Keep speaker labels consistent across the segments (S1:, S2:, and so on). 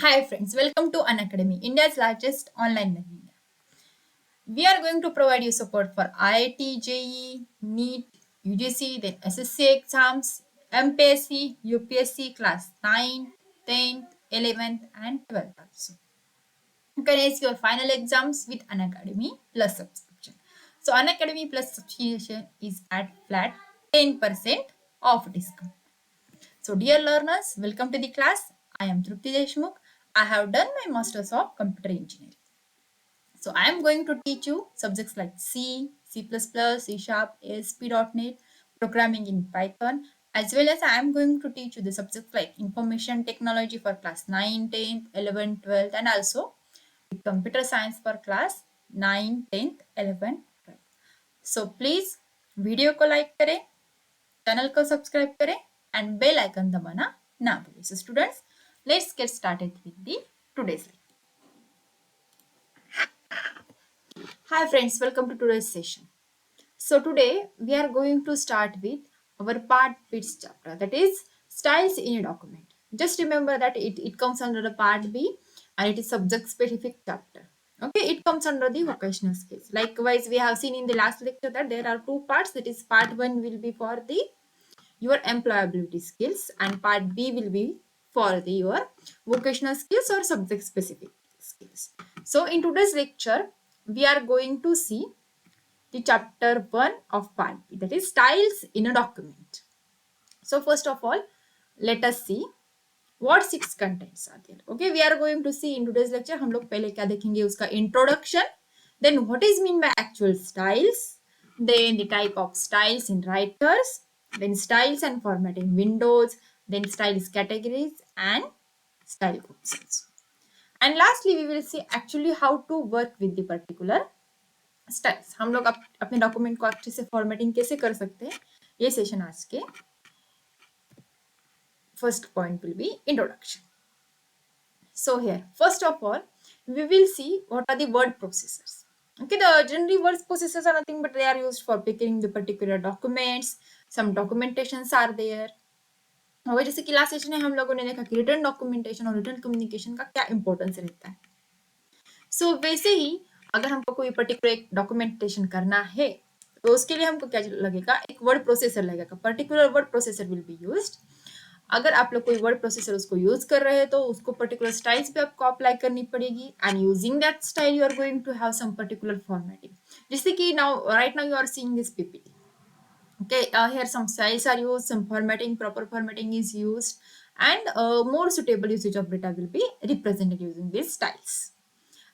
S1: Hi friends, welcome to Unacademy, India's largest online learning app. We are going to provide you support for IIT, JEE, NEET, UGC, then SSC exams, MPSC, UPSC class 9, 10th, 11th and 12th also. You can ace your final exams with Unacademy plus subscription. So Unacademy plus subscription is at flat 10% off discount. So, dear learners, welcome to the class. I am Trupti Deshmukh. I have done my Masters of Computer Engineering. So, I am going to teach you subjects like C, C++, C Sharp, ASP.NET, programming in Python, as well as I am going to teach you the subjects like information technology for class 9, 10th, 11th, 12th, and also computer science for class 9, 10th, 11th, 12th. So, please video को like करें, channel को subscribe करें and bell icon दबाना ना भूलें. So students, let's get started with the today's lecture. Hi friends, welcome to today's session. So today we are going to start with our part bits chapter, that is styles in a document. Just remember that it comes under the part B and it is subject specific chapter. Okay, it comes under the vocational skills. Likewise, we have seen in the last lecture that there are two parts, that is part 1 will be for the your employability skills and part B will be for your vocational skills or subject specific skills. So in today's lecture, we are going to see the chapter 1 of part B, that is styles in a document. So first of all, let us see what 6 contents are there. Okay, we are going to see in today's lecture हम लोग पहले क्या देखेंगे उसका introduction, then what is mean by actual styles, then the type of styles in writers, then styles and formatting windows, then styles categories and style groups. And lastly we will see actually how to work with the particular styles. हम लोग अपने document को अच्छे से formatting कैसे कर सकते हैं, ये सेशन आज के first point will be introduction. So here, first of all, we will see what are the word processors. Okay, the generally word processors are nothing but they are used for picking the particular documents. Some documentations are there. और जैसे कि last session में हम लोगों ने देखा कि return documentation और रिटर्न कम्युनिकेशन का क्या इंपॉर्टेंस रहता है. सो वैसे ही अगर हमको कोई पर्टिकुलर एक डॉक्यूमेंटेशन करना है तो उसके लिए हमको क्या लगेगा, एक वर्ड प्रोसेसर लगेगा. Particular word processor will be used. अगर आप लोग कोई वर्ड प्रोसेसर उसको यूज कर रहे हैं तो उसको पर्टिकुलर स्टाइल्स पे आपको अप्लाई करनी पड़ेगी and using that style you are going to have some particular formatting. जैसे कि now right now you are seeing this PPT. Okay, here some styles are used, some formatting, proper formatting is used, and more suitable usage of data will be represented using these styles.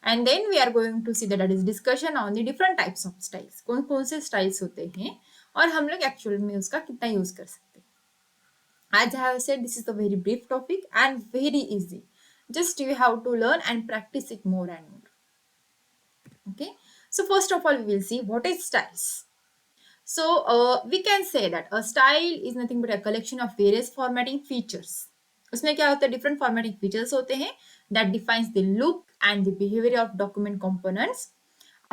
S1: And then we are going to see that is discussion on the different types of styles. कौन कौन से styles होते हैं और हम लोग actual में उसका कितना यूज कर सकते हैं. As I have said, this is a very brief topic and very easy. Just you have to learn and practice it more and more. Okay. So first of all, we will see what is styles. So we can say that a style is nothing but a collection of various formatting features. उसमें क्या होता है, different formatting features होते हैं that defines the look and the behavior of document components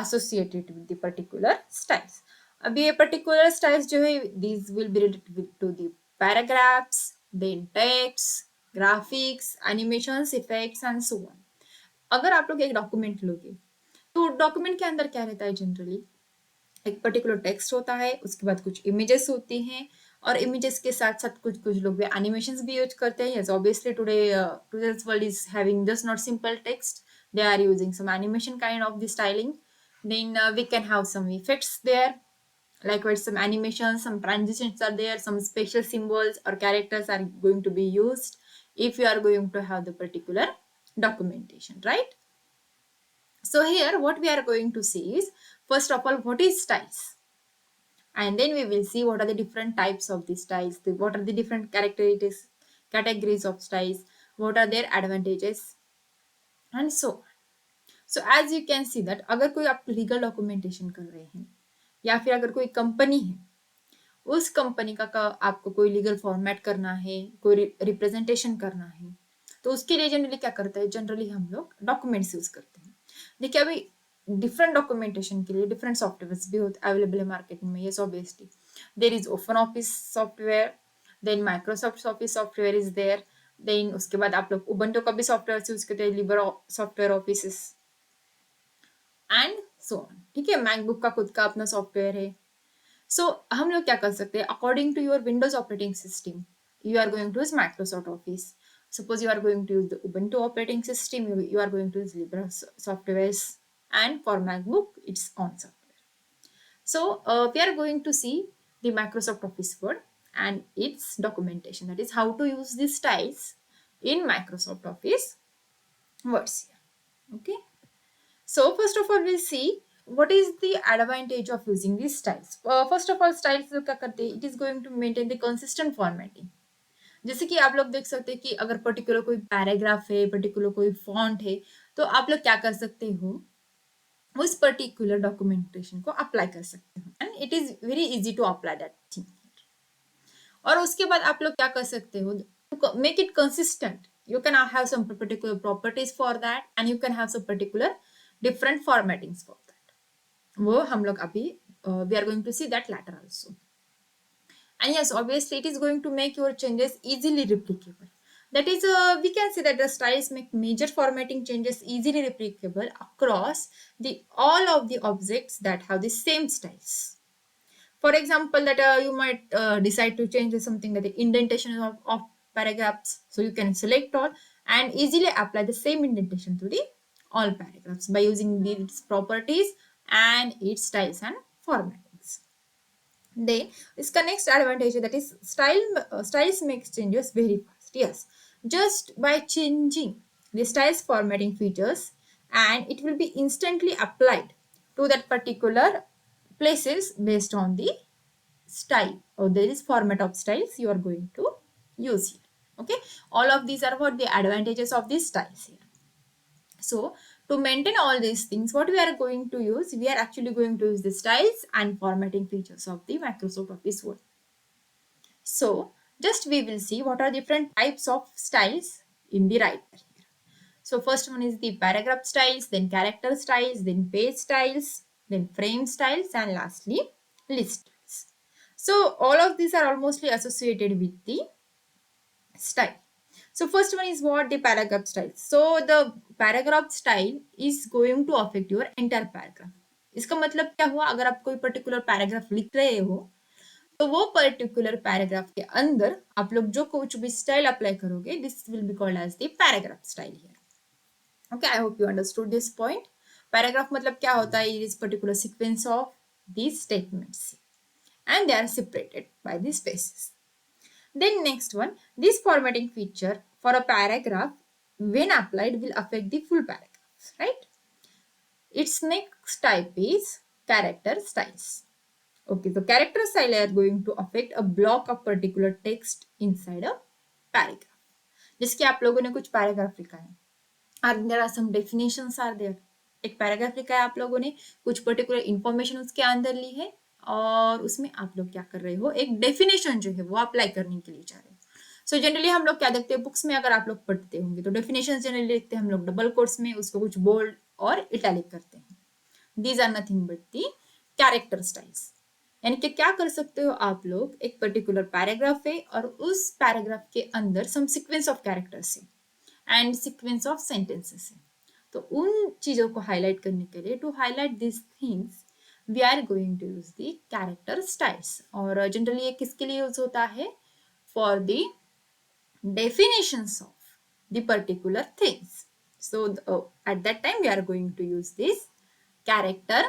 S1: associated with the particular styles. अभी ये particular styles जो है these will be related to the paragraphs, then text, graphics, animations, effects and so on. अगर आप लोग एक document लोगे तो डॉक्यूमेंट के अंदर क्या रहता है, जनरली एक पर्टिकुलर टेक्स्ट होता है, उसके बाद कुछ इमेजेस होती हैं और इमेजेस के साथ साथ कुछ कुछ लोग भी एनिमेशंस भी यूज करते हैं. Yes, obviously today's world is having just not simple text, they are using some animation kind of the styling. Then we can have some effects there, likewise some animations, some transitions are there, some special symbols or characters are going to be used if you are going to have the particular documentation, right? So here what we are going to see is, first of all, what is styles, and then we will see what are the different types of the styles, what are the different characteristics, categories of styles, what are their advantages and so on. So as you can see that अगर कोई आप legal documentation कर रहे हैं या फिर अगर कोई कंपनी है, उस कंपनी का आपको कोई लीगल फॉर्मेट करना है, कोई रिप्रेजेंटेशन करना है, तो उसके लिए जनरली क्या करते हैं, जनरली हम लोग डॉक्यूमेंट्स यूज करते हैं. देखिए अभी डिफरेंट डॉक्यूमेंटेशन के लिए डिफरेंट सॉफ्टवेयर भी होते अवेलेबल है मार्केट में. ये obviously there is open office software, then Microsoft office software is there, then उसके बाद आप लोग उबंटू का भी सॉफ्टवेयर यूज करते हैं, Libre software office and so on. ठीक है, मैकबुक का खुद का अपना सॉफ्टवेयर है। सो हम लोग क्या कर सकते हैं, according to your Windows operating system you are going to use Microsoft Office. Suppose you are going to use the Ubuntu operating system, you are going to use Libre softwares, and for MacBook it's on software. So we are going to see the Microsoft Office Word and its documentation, that is how to use these styles in Microsoft Office Words here. Okay, so first of all we'll see what is the advantage of using these styles. First of all, styles जो क्या करते हैं, it is going to maintain the consistent formatting. जैसे कि आप लोग देख सकते हैं कि अगर पर्टिकुलर कोई पैराग्राफ है, पर्टिकुलर कोई फॉन्ट है, तो आप लोग क्या कर सकते हो, उस पर्टिकुलर डॉक्यूमेंटेशन को अप्लाई कर सकते हो and it is very easy to apply that thing. और उसके बाद आप लोग क्या कर सकते हो, make it consistent, you can have some particular properties for that and you can have some particular different formattings for that. वो हम लोग अभी we are going to see that later also. And yes, obviously it is going to make your changes easily replicable. That is, we can say that the styles make major formatting changes easily replicable across the all of the objects that have the same styles. For example, that you might decide to change something like the indentation of paragraphs. So you can select all and easily apply the same indentation to the all paragraphs by using these properties and its styles and formattings. Then इसका next advantage that is styles makes changes very fast. Yes, just by changing the styles formatting features and it will be instantly applied to that particular places based on the style or there is format of styles you are going to use here. Okay, all of these are what the advantages of these styles here. So to maintain all these things, what we are going to use, we are actually going to use the styles and formatting features of the Microsoft Office Word. So just we will see what are different types of styles in the writer here. So first one is the paragraph styles, then character styles, then page styles, then frame styles, and lastly list styles. So all of these are almostly associated with the style. So first one is what the paragraph style. So the paragraph style is going to affect your entire paragraph. इसका मतलब क्या हुआ, अगर आप कोई particular paragraph लिख रहे हो तो वो पर्टिकुलर पैराग्राफ के अंदर आप लोग जो कुछ भी स्टाइल अप्लाई करोगे, this will be called as the paragraph style here. Okay, I hope you understood this point. Paragraph मतलब क्या होता है, it is particular sequence of these statements and they are separated by the spaces. Then next one, this formatting feature for a paragraph when applied will affect the full paragraph, right? Its next type is character styles. Okay, so character style are going to affect a block of particular text inside a paragraph. जिसके आप लोगों ने कुछ paragraph लिखा है and there are some definitions are there. एक paragraph लिखा है आप लोगों ने, कुछ पर्टिकुलर इंफॉर्मेशन उसके अंदर ली है और उसमें आप लोग क्या कर रहे हो, एक डेफिनेशन जो है वो अप्लाई करने के लिए जा रहे हो. सो जनरली हम लोग क्या देखते हैं बुक्स में, अगर आप लोग पढ़ते होंगे तो डेफिनेशन जनरली लिखते हैं हम लोग डबल कोट्स में, उसको कुछ बोल्ड और इटैलिक करते हैं. These are nothing but the character styles. यानी कि क्या कर सकते हो आप लोग, एक पर्टिकुलर पैराग्राफ है और उस पैराग्राफ के अंदर सम सीक्वेंस ऑफ कैरेक्टर्स है एंड सीक्वेंस ऑफ सेंटेंसेस है, तो उन चीजों को हाईलाइट करने के लिए, to highlight this things we are going to use the character styles. और जनरली ये किसके लिए यूज होता है, for the definitions of the particular things. So at that time we are going to use this character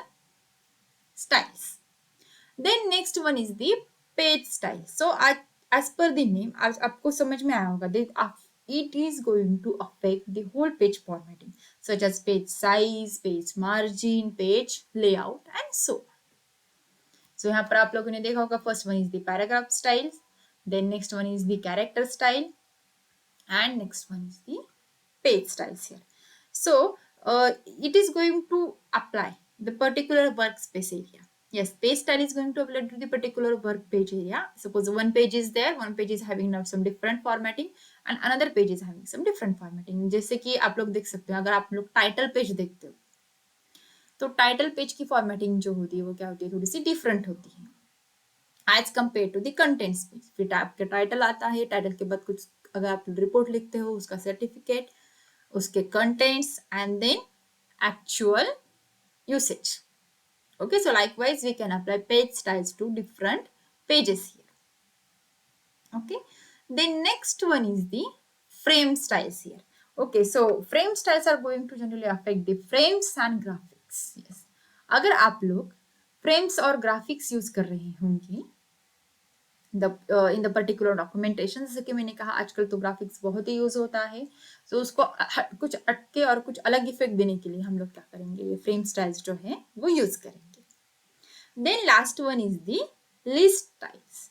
S1: styles. Then next one is the page style. So as per the name, आज आपको समझ में आया होगा, it is going to affect the whole page formatting such as page size, page margin, page layout and so on. So यहाँ पर आप लोगों ने देखा होगा, first one is the paragraph styles, then next one is the character style and next one is the page styles here. So it is going to apply the particular workspace area. Yes, page style is going to apply to the particular work page area. Suppose one page is there, one page is having now some different formatting and another page is having some different formatting. जैसे कि आप लोग देख सकते हो, अगर आप लोग टाइटल पेज देखते हो तो टाइटल पेज की फॉर्मेटिंग जो होती है वो क्या होती है, थोड़ी सी डिफरेंट होती है as compare to the contents page. फिर आपका टाइटल आता है, टाइटल के बाद कुछ अगर आप रिपोर्ट लिखते हो उसका सर्टिफिकेट, उसके contents and then actual usage. Okay, so likewise we can apply page styles to different pages here. Okay, the next one is the frame styles here. Okay, so frame styles are going to generally affect the frames and graphics. Yes, अगर आप लोग frames और graphics use कर रहे होंगे in the particular documentation, जैसे कि मैंने कहा आजकल तो ग्राफिक्स बहुत ही यूज होता है, तो उसको कुछ अटके और कुछ अलग इफेक्ट देने के लिए हम लोग क्या करेंगे, ये फ्रेम स्टाइल्स जो है वो यूज करेंगे. Then last one is the list styles.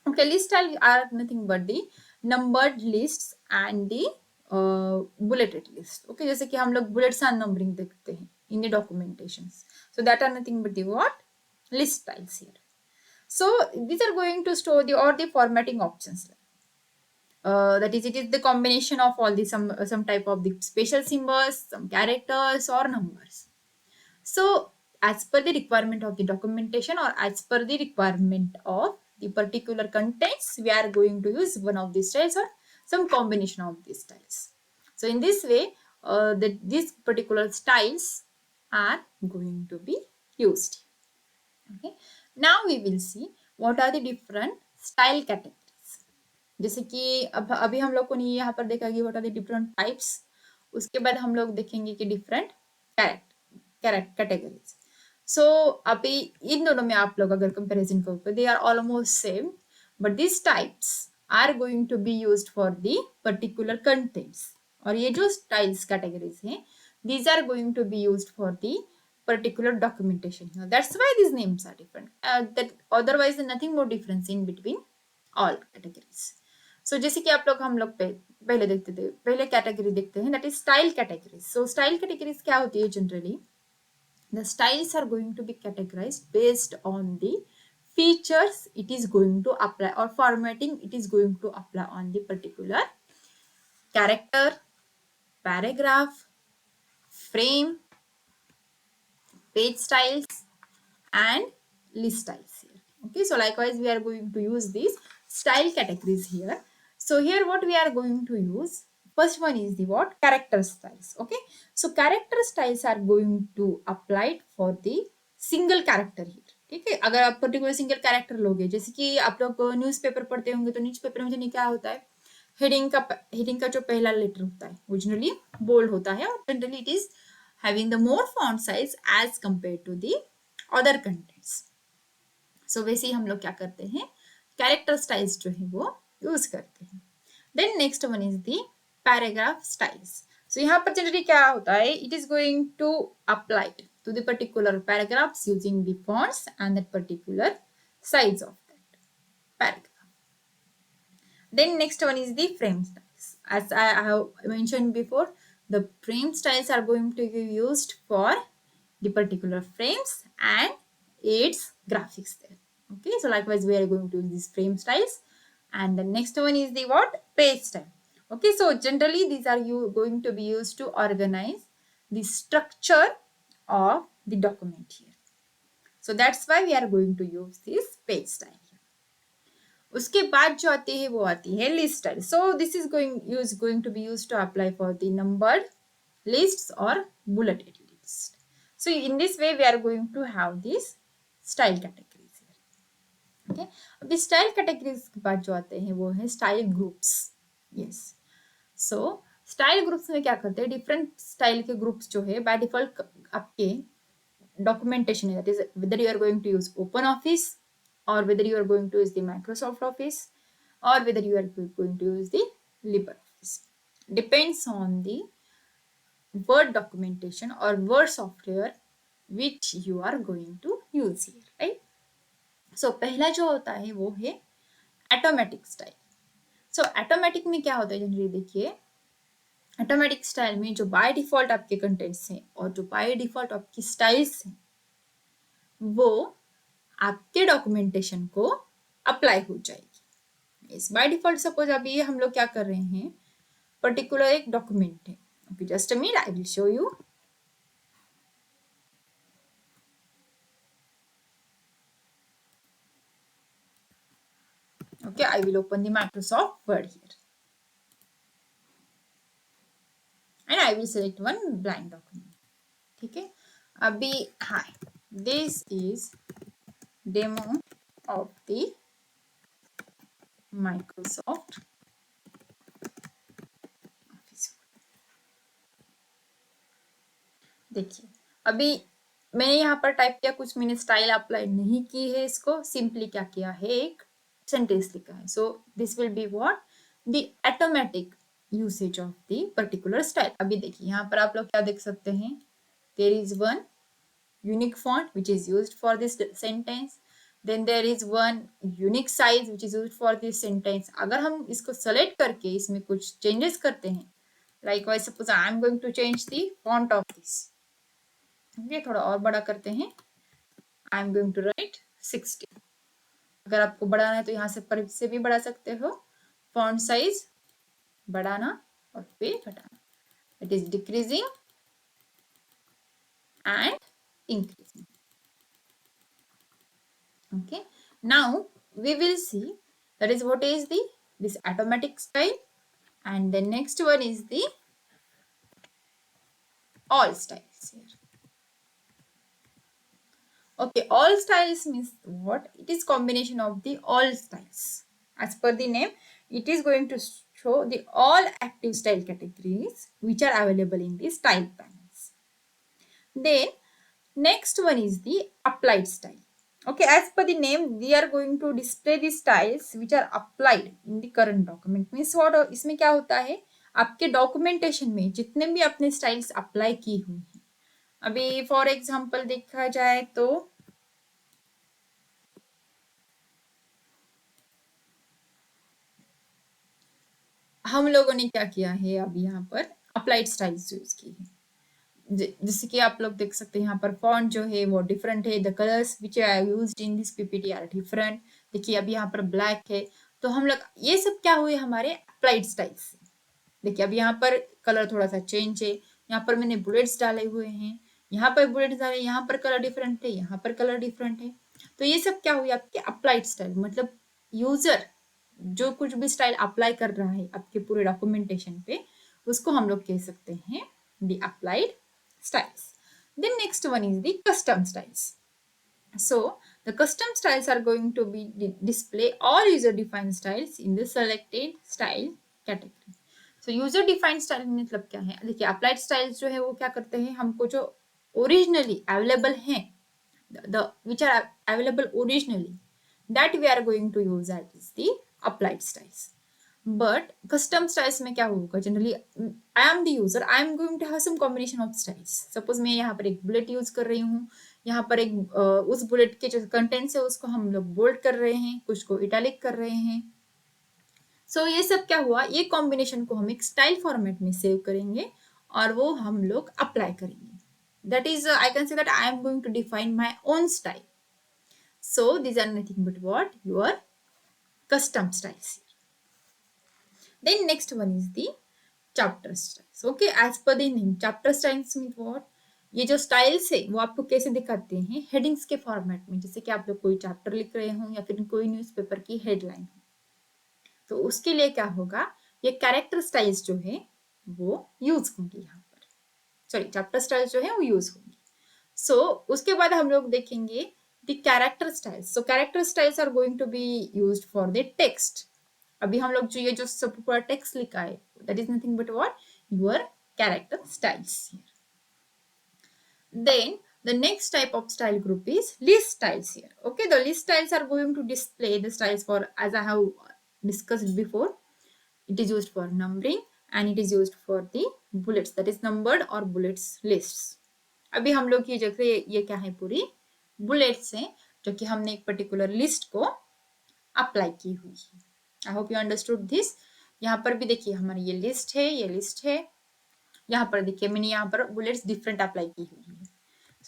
S1: Okay, list style are nothing but the numbered lists and the bulleted list. Okay, जैसे कि हम लोग बुलेट्स एंड नंबरिंग देखते हैं in the documentation, so that are nothing but the what, list styles here. So these are going to store the or the formatting options. That is, it is the combination of all the some type of the special symbols, some characters or numbers. So as per the requirement of the documentation or as per the requirement of the particular contents, we are going to use one of these styles or some combination of these styles. So in this way, these particular styles are going to be used. Okay, now we will see what are the different style categories. जैसे कि अब अभी हम लोग को नहीं यहाँ पर देखा कि what are the different types, उसके बाद हम लोग देखेंगे कि different categories. So अभी इन दोनों में आप लोग अगर comparison करो तो they are almost same, but these types are going to be used for the particular contents. और ये जो styles categories हैं, these are going to be used for the particular documentation. Now, that's why these names are different. That otherwise nothing more difference in between all categories. So जैसे कि आप लोग हम लोग पहले देखते थे, पहले कैटेगरी देखते हैं, that is style categories. So style categories क्या होती है generally? The styles are going to be categorized based on the features it is going to apply or formatting it is going to apply on the particular character, paragraph, frame, page styles and list styles here. Okay, so likewise we are going to use these style categories here. So here what we are going to use, first one is the what, character styles. Okay, so character styles are going to apply for the single character here. ठीक है, अगर आप particular single character लोगे, जैसे कि आप लोग newspaper पढ़ते होंगे तो न्यूज़पेपर में जनरली क्या होता है, हेडिंग का जो पहला लेटर होता है वो जनरली बोल्ड होता है और generally it is having the more font size as compared to the other contents. So वैसे ही हम लोग क्या करते हैं, कैरेक्टर स्टाइल्स जो है वो यूज करते हैं. Then next one is the paragraph styles. So यहाँ पर जनरली क्या होता है, it is going to apply to the particular paragraphs using the fonts and that particular size of that paragraph. Then next one is the frame styles. As I have mentioned before, the frame styles are going to be used for the particular frames and its graphics there. Okay, so likewise we are going to use these frame styles. And the next one is the what, page style. Okay, so generally these are going to be used to organize the structure of the document here. So that's why we are going to use this page style. उसके बाद जो आती है वो आती है list style. So this is going to be used to apply for the numbered lists और bulleted list. So in this way we are going to have this style categories. Okay, अब स्टाइल कैटेगरीज के बाद जो आते हैं वो है style groups. Yes, so style groups में क्या करते हैं, डिफरेंट स्टाइल के ग्रुप्स जो है बाय डिफॉल्ट आपके डॉक्यूमेंटेशन है, that is whether you are going to use open office or whether you are going to use the Microsoft Office or whether you are going to use the LibreOffice. Depends on the Word documentation or Word software which you are going to use here, right? So पहला जो होता है वो है automatic style. सो automatic में क्या होता है जनरली, देखिए ऑटोमेटिक स्टाइल में जो बाय डिफॉल्ट आपके कंटेंट्स हैं और जो बाय डिफॉल्ट आपकी स्टाइल्स हैं वो आपके डॉक्यूमेंटेशन को अप्लाई हो जाएगी. इस बाय डिफॉल्ट सपोज अभी हम लोग क्या कर रहे हैं, पर्टिकुलर एक डॉक्यूमेंट है. Okay, just a minute, I will show you. Okay, I will open the Microsoft Word here. And I will select one blank document. ठीक है. अभी hi, this is demo of the Microsoft Office. देखिए अभी मैंने यहाँ पर type किया, कुछ मैंने स्टाइल अप्लाई नहीं की है, इसको सिंपली क्या किया है, एक सेंटेंस लिखा है. So this will be what, the automatic usage of the particular style. अभी देखिए यहाँ पर आप लोग क्या देख सकते हैं, there is one unique font which is used for this sentence, then there is one unique size which is used for this sentence. अगर हम इसको select करके इसमें कुछ changes करते हैं, like I suppose I am going to change the font of this. Okay, थोड़ा और बड़ा करते हैं. I am going to write 60. अगर आपको बढ़ाना है तो यहाँ से भी बढ़ा सकते हो. फॉन्ट साइज बढ़ाना और फिर घटाना. It is decreasing and increasing. Okay, now we will see that is what is the this automatic style, and the next one is the all styles here. Okay, all styles means what? It is combination of the all styles. As per the name, it is going to show the all active style categories which are available in the style panels. Then next one is the applied style. Okay, as per the name, we are going to display the styles which are applied in the current document. Means what? इसमें क्या होता है, आपके documentation में जितने भी आपने styles apply की हुई हैं, अभी फॉर एग्जांपल देखा जाए तो हम लोगों ने क्या किया है, अभी यहाँ पर अप्लाइड स्टाइल्स यूज की है. जैसे कि आप लोग देख सकते हैं यहाँ पर फॉन्ट जो है वो डिफरेंट है, the colours which are used in this PPT are different. देखिए अभी यहाँ पर ब्लैक है, तो हम लोग ये सब क्या हुए हमारे अप्लाइड स्टाइल्स. देखिए अभी यहाँ पर कलर थोड़ा सा चेंज है, यहाँ पर मैंने बुलेट्स डाले हुए हैं, यहाँ पर बुलेट्स डाले, यहाँ पर कलर डिफरेंट है, यहाँ पर कलर डिफरेंट है. तो ये सब क्या हुई आपके अप्लाइड स्टाइल. मतलब यूजर जो कुछ भी स्टाइल अप्लाई कर रहा है आपके पूरे डॉक्यूमेंटेशन पे, उसको हम लोग कह सकते हैं the applied styles. Then next one is the custom styles. So the custom styles are going to be display all user defined styles in the selected style category. So user defined style मतलब क्या है, देखिए applied styles जो है वो क्या करते हैं, हमको जो originally available हैं, the which are available originally, that we are going to use as the applied styles. But custom styles में क्या होगा, generally I am the user, I am going to have some combination of styles. Suppose मैं यहाँ पर एक bullet use कर रही हूँ, यहाँ पर एक उस बुलेट के जो कंटेंट्स है उसको हम लोग बोल्ड कर रहे हैं, कुछ को इटैलिक कर रहे हैं. सो ये सब क्या हुआ, ये कॉम्बिनेशन को हम एक स्टाइल फॉर्मेट में सेव करेंगे और वो हम लोग अप्लाई करेंगे. That is I can say that I am going to define my own style. So these are nothing but what, your custom styles. Then next one is the chapter styles. Okay, as per the name, chapter styles means what? ये जो styles है वो आपको कैसे दिखाते हैं, headings के format में. जैसे कि आप लोग कोई चैप्टर लिख रहे हो या फिर कोई न्यूज़पेपर की हेडलाइन हो, तो उसके लिए क्या होगा, ये कैरेक्टर स्टाइल्स जो है वो यूज होंगी यहाँ पर. सॉरी, चैप्टर स्टाइल्स जो है वो यूज होंगी. सो उसके बाद हम लोग देखेंगे the character styles. So character styles are going to be used for the text. अभी हम लोग जो ये जो सब पूरा टेक्स्ट लिखा है, that is nothing but what, your character styles here. Then the next type of style group is list styles here. Okay, the list styles are going to display the styles for, as I have discussed before, it is used for numbering and it is used for the bullets, that is numbered or bullets lists. अभी हम लोग की जगह ये क्या है, पूरी bullets हैं जो कि हमने एक पर्टिकुलर लिस्ट को अप्लाई की हुई है. आई होप यू अंडरस्टूड दिस. यहाँ पर भी देखिए हमारी ये लिस्ट है, ये लिस्ट है. यहाँ पर देखिए मैंने यहाँ पर बुलेट्स डिफरेंट अप्लाई की हुई है.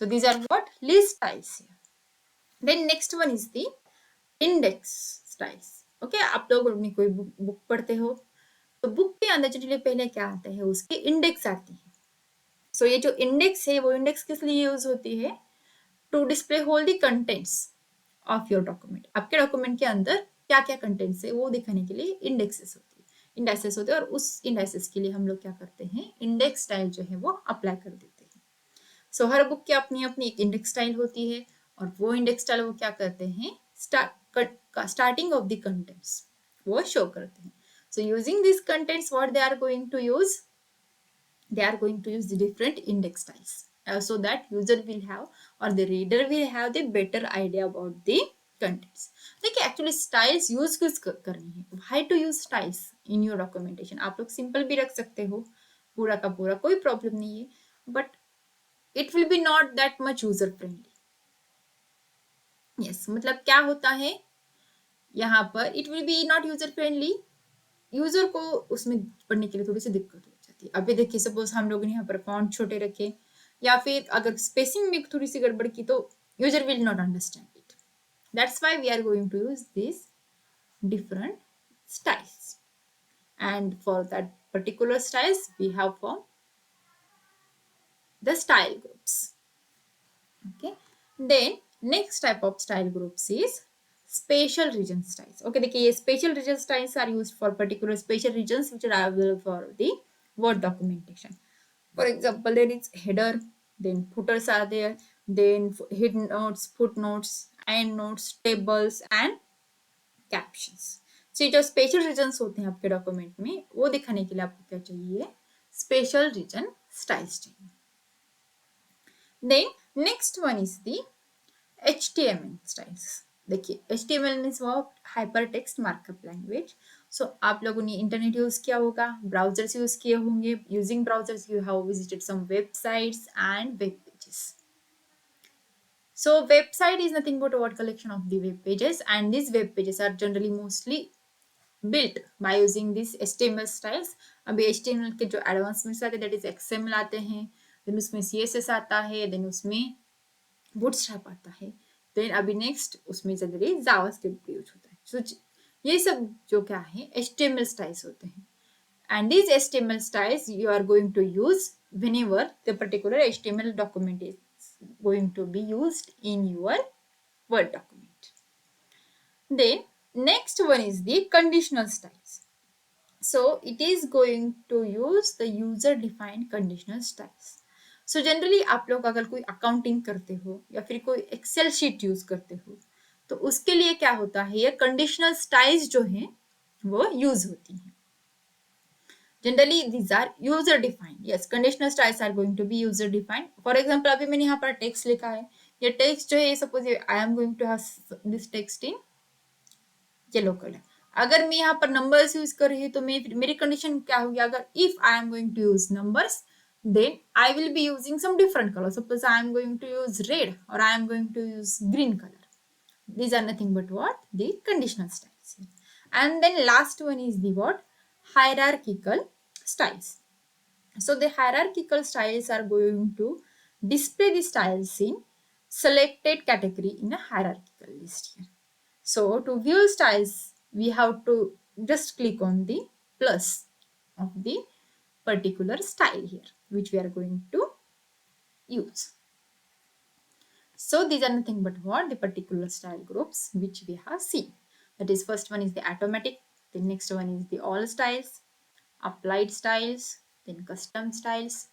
S1: So these are what, list styles. Then next one is the index styles. Okay, आप लोग अपनी कोई बुक पढ़ते हो तो बुक के अंदर जनरली पहले क्या आता है, उसके इंडेक्स आती है. सो ये जो इंडेक्स है वो इंडेक्स किस लिए यूज होती है, to display whole the contents of your document. आपके डॉक्यूमेंट के अंदर क्या क्या कंटेंट्स है वो दिखाने के लिए इंडेक्सेस होती है. इंडाइसेस होते हैं, और उस इंडाइसेस के लिए हम लोग क्या करते हैं, इंडेक्स स्टाइल जो है वो अप्लाई कर देते हैं। सो हर बुक की अपनी अपनी एक इंडेक्स स्टाइल होती है, और वो इंडेक्स स्टाइल वो क्या करते हैं, स्टार्टिंग ऑफ द कंटेंट्स वो शो करते हैं. So using these contents, what they are going to use, they are going to use the different index styles, so that user will have, or the reader will have the better idea about the contents. देखिए actually styles use किस करनी है, why to use styles in your documentation. आप लोग simple भी रख सकते हो, पूरा का पूरा कोई प्रॉब्लम नहीं है, but it will B not that much user friendly. Yes, मतलब क्या होता है यहाँ पर, it will B not user friendly, user को उसमें पढ़ने के लिए थोड़ी सी दिक्कत हो जाती है. अभी देखिए सपोज हम लोग ने यहाँ पर फॉन्ट छोटे रखे, या फिर अगर स्पेसिंग में थोड़ी सी गड़बड़ की, तो user will not understand it. That's why we are going to use this different styles, and for that particular styles we have formed the style groups. Okay, then next type of style groups is spatial region styles. Okay, देखिए ये spatial region styles are used for particular spatial regions which are available for the word documentation. For example, there is header, then footers are there, then hidden notes, footnotes, endnotes, tables and captions. So ये जो special regions होते हैं आपके document में, वो दिखाने के लिए आपको क्या चाहिए, स्पेशल रीजन स्टाइल्स चाहिए. Then next one is the HTML styles. देखिए HTML मीन्स वो hyper text markup language. So आप लोगों ने इंटरनेट यूज किया होगा, ब्राउजर्स यूज किए होंगे. Using browsers you have visited some websites and web pages. So website is nothing but a word collection of the web pages, and these web pages are generally mostly built by using these HTML styles. अभी HTML के जो advancements आते हैं, that is XML आते हैं, then उसमें CSS आता है, देन उसमें बूटस्ट्रैप आता है, देन अभी नेक्स्ट उसमें जनरली जावास्क्रिप्ट यूज होता है. सो ये सब जो क्या है HTML स्टाइल्स होते हैं, and these HTML styles you are going to use whenever the particular HTML document is going to be used in your Word document. Then next one is the conditional styles. So it is going to use the user defined conditional styles. So generally आप लोग अगर कोई accounting करते हो या फिर कोई Excel sheet use करते हो, तो उसके लिए क्या होता है, ये कंडीशनल स्टाइल्स जो हैं वो यूज होती हैं. Generally these are user defined. Yes, conditional styles are going to be user defined. For example अभी मैंने यहाँ पर टेक्स्ट लिखा है, ये टेक्स्ट जो है suppose I am going to have this text in yellow colour. अगर मैं यहाँ पर नंबर्स यूज कर रही हूँ, तो मेरी कंडीशन क्या होगी, अगर if I am going to use numbers, then I will be using some different color. Suppose I am going to use red, or I am going to use green color. These are nothing but what, the conditional styles here. And then last one is the what, hierarchical styles. So the hierarchical styles are going to display the styles in selected category in a hierarchical list here. So to view styles, we have to just click on the plus of the particular style here, which we are going to use. So these are nothing but what, the particular style groups which we have seen. That is, first one is the automatic, the next one is the all styles, applied styles, then custom styles,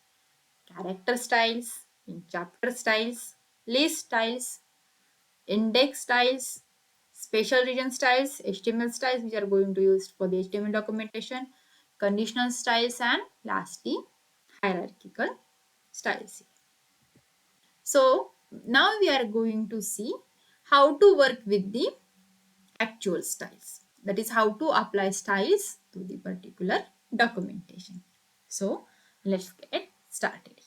S1: character styles, then chapter styles, list styles, index styles, special region styles, HTML styles which are going to use for the HTML documentation, conditional styles, and lastly hierarchical styles. So now we are going to see how to work with the actual styles. That is, how to apply styles to the particular documentation. So let's get started.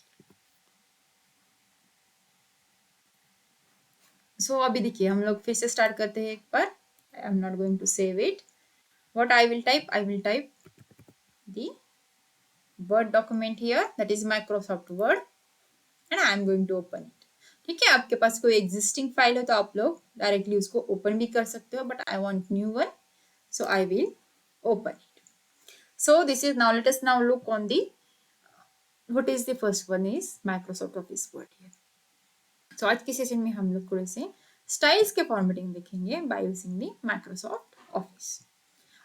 S1: So अभी देखिए हम लोग फिर से start करते हैं एक बार. I am not going to save it. What I will type the Word document here, that is Microsoft Word, and I am going to open it. ठीक है, आपके पास कोई एग्जिस्टिंग फाइल है तो आप लोग डायरेक्टली उसको ओपन भी कर सकते हो, but I want new one, so I will open it. So this is now, let us now look on the what is the first one is Microsoft Office Word here. So आज के session में हम लोग थोड़े से styles के formatting देखेंगे by using the Microsoft office.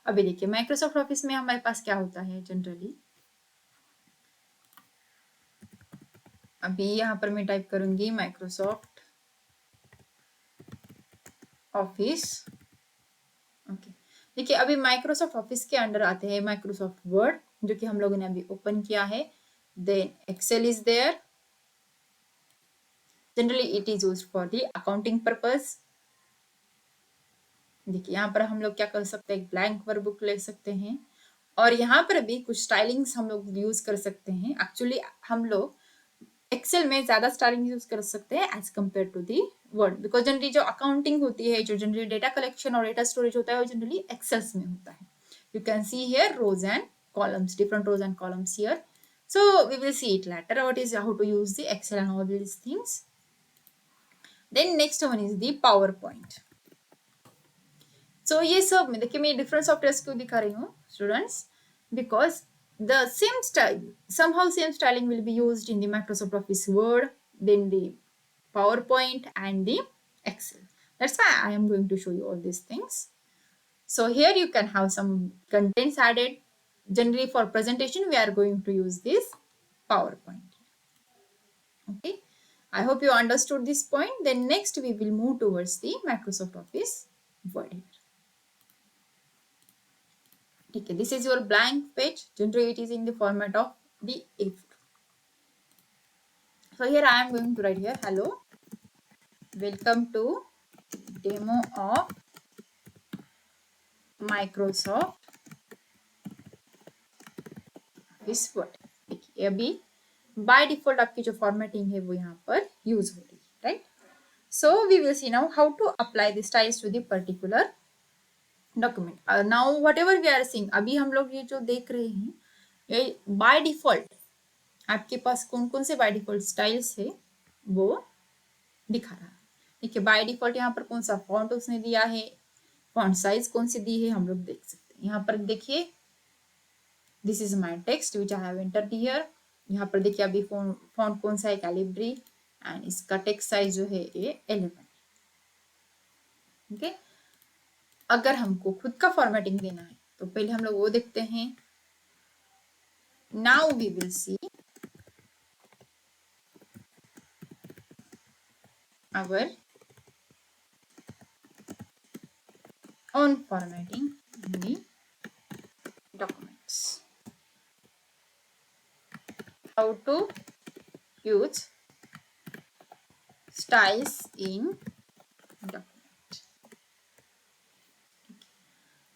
S1: अभी देखिए माइक्रोसॉफ्ट ऑफिस में हमारे पास क्या होता है जनरली, अभी यहाँ पर मैं टाइप करूंगी माइक्रोसॉफ्ट ऑफिस। ओके, देखिए अभी माइक्रोसॉफ्ट ऑफिस के अंडर आते हैं माइक्रोसॉफ्ट वर्ड, जो कि हम लोगों ने अभी ओपन किया है, then Excel is there, generally it is used for the accounting purpose. देखिए यहाँ पर हम लोग क्या कर सकते हैं, एक ब्लैंक वर्कबुक ले सकते हैं, और यहाँ पर भी कुछ स्टाइलिंग्स हम लोग यूज कर सकते हैं। एक्चुअली हम लोग एक्सेल में ज्यादा स्टाइलिंग यूज कर सकते हैं as compare to the word, because generally जो अकाउंटिंग होती है, जो जनरली डेटा कलेक्शन और डेटा स्टोरेज होता है, वो जनरली एक्सेल्स में होता है। You can see here rows and columns, different rows and columns here. So we will see it later, what is how to use the Excel and all these things. Then next one is the PowerPoint. So ये सब में देखिए मैं different software क्यों दिखा रही हूँ students, because the same style, somehow same styling will be used in the Microsoft Office Word, then the PowerPoint and the Excel. That's why I am going to show you all these things. So here you can have some contents added. Generally for presentation we are going to use this PowerPoint. Okay, I hope you understood this point. Then next we will move towards the Microsoft Office Word here. Okay, this is your blank page. Generally it is in the format of the A4. So here I am going to write here, hello, welcome to demo of Microsoft Office Word. देखिए अभी by default आपकी जो formatting है वो यहाँ पर use हो रही है, right? So we will see now how to apply the styles to the particular document. Now whatever we are seeing, अभी हम लोग ये जो देख रहे हैं, ये बाय डिफॉल्ट आपके पास कौन कौन से बाय डिफॉल्ट स्टाइल्स है वो दिखा रहा है। देखिए बाय डिफॉल्ट यहाँ पर कौन सा फॉन्ट उसने दिया है, फॉन्ट साइज कौन सी दी है, हम लोग देख सकते हैं। यहाँ पर देखिए this is my text which I have entered here. यहाँ पर देखिए अभी फॉन्ट कौन सा है, कैलिब्री, एंड इसका टेक्स्ट साइज जो है ये 11। ओके, अगर हमको खुद का फॉर्मेटिंग देना है तो पहले हम लोग वो देखते हैं। Now we will see our own formatting in the documents. How to use styles in document.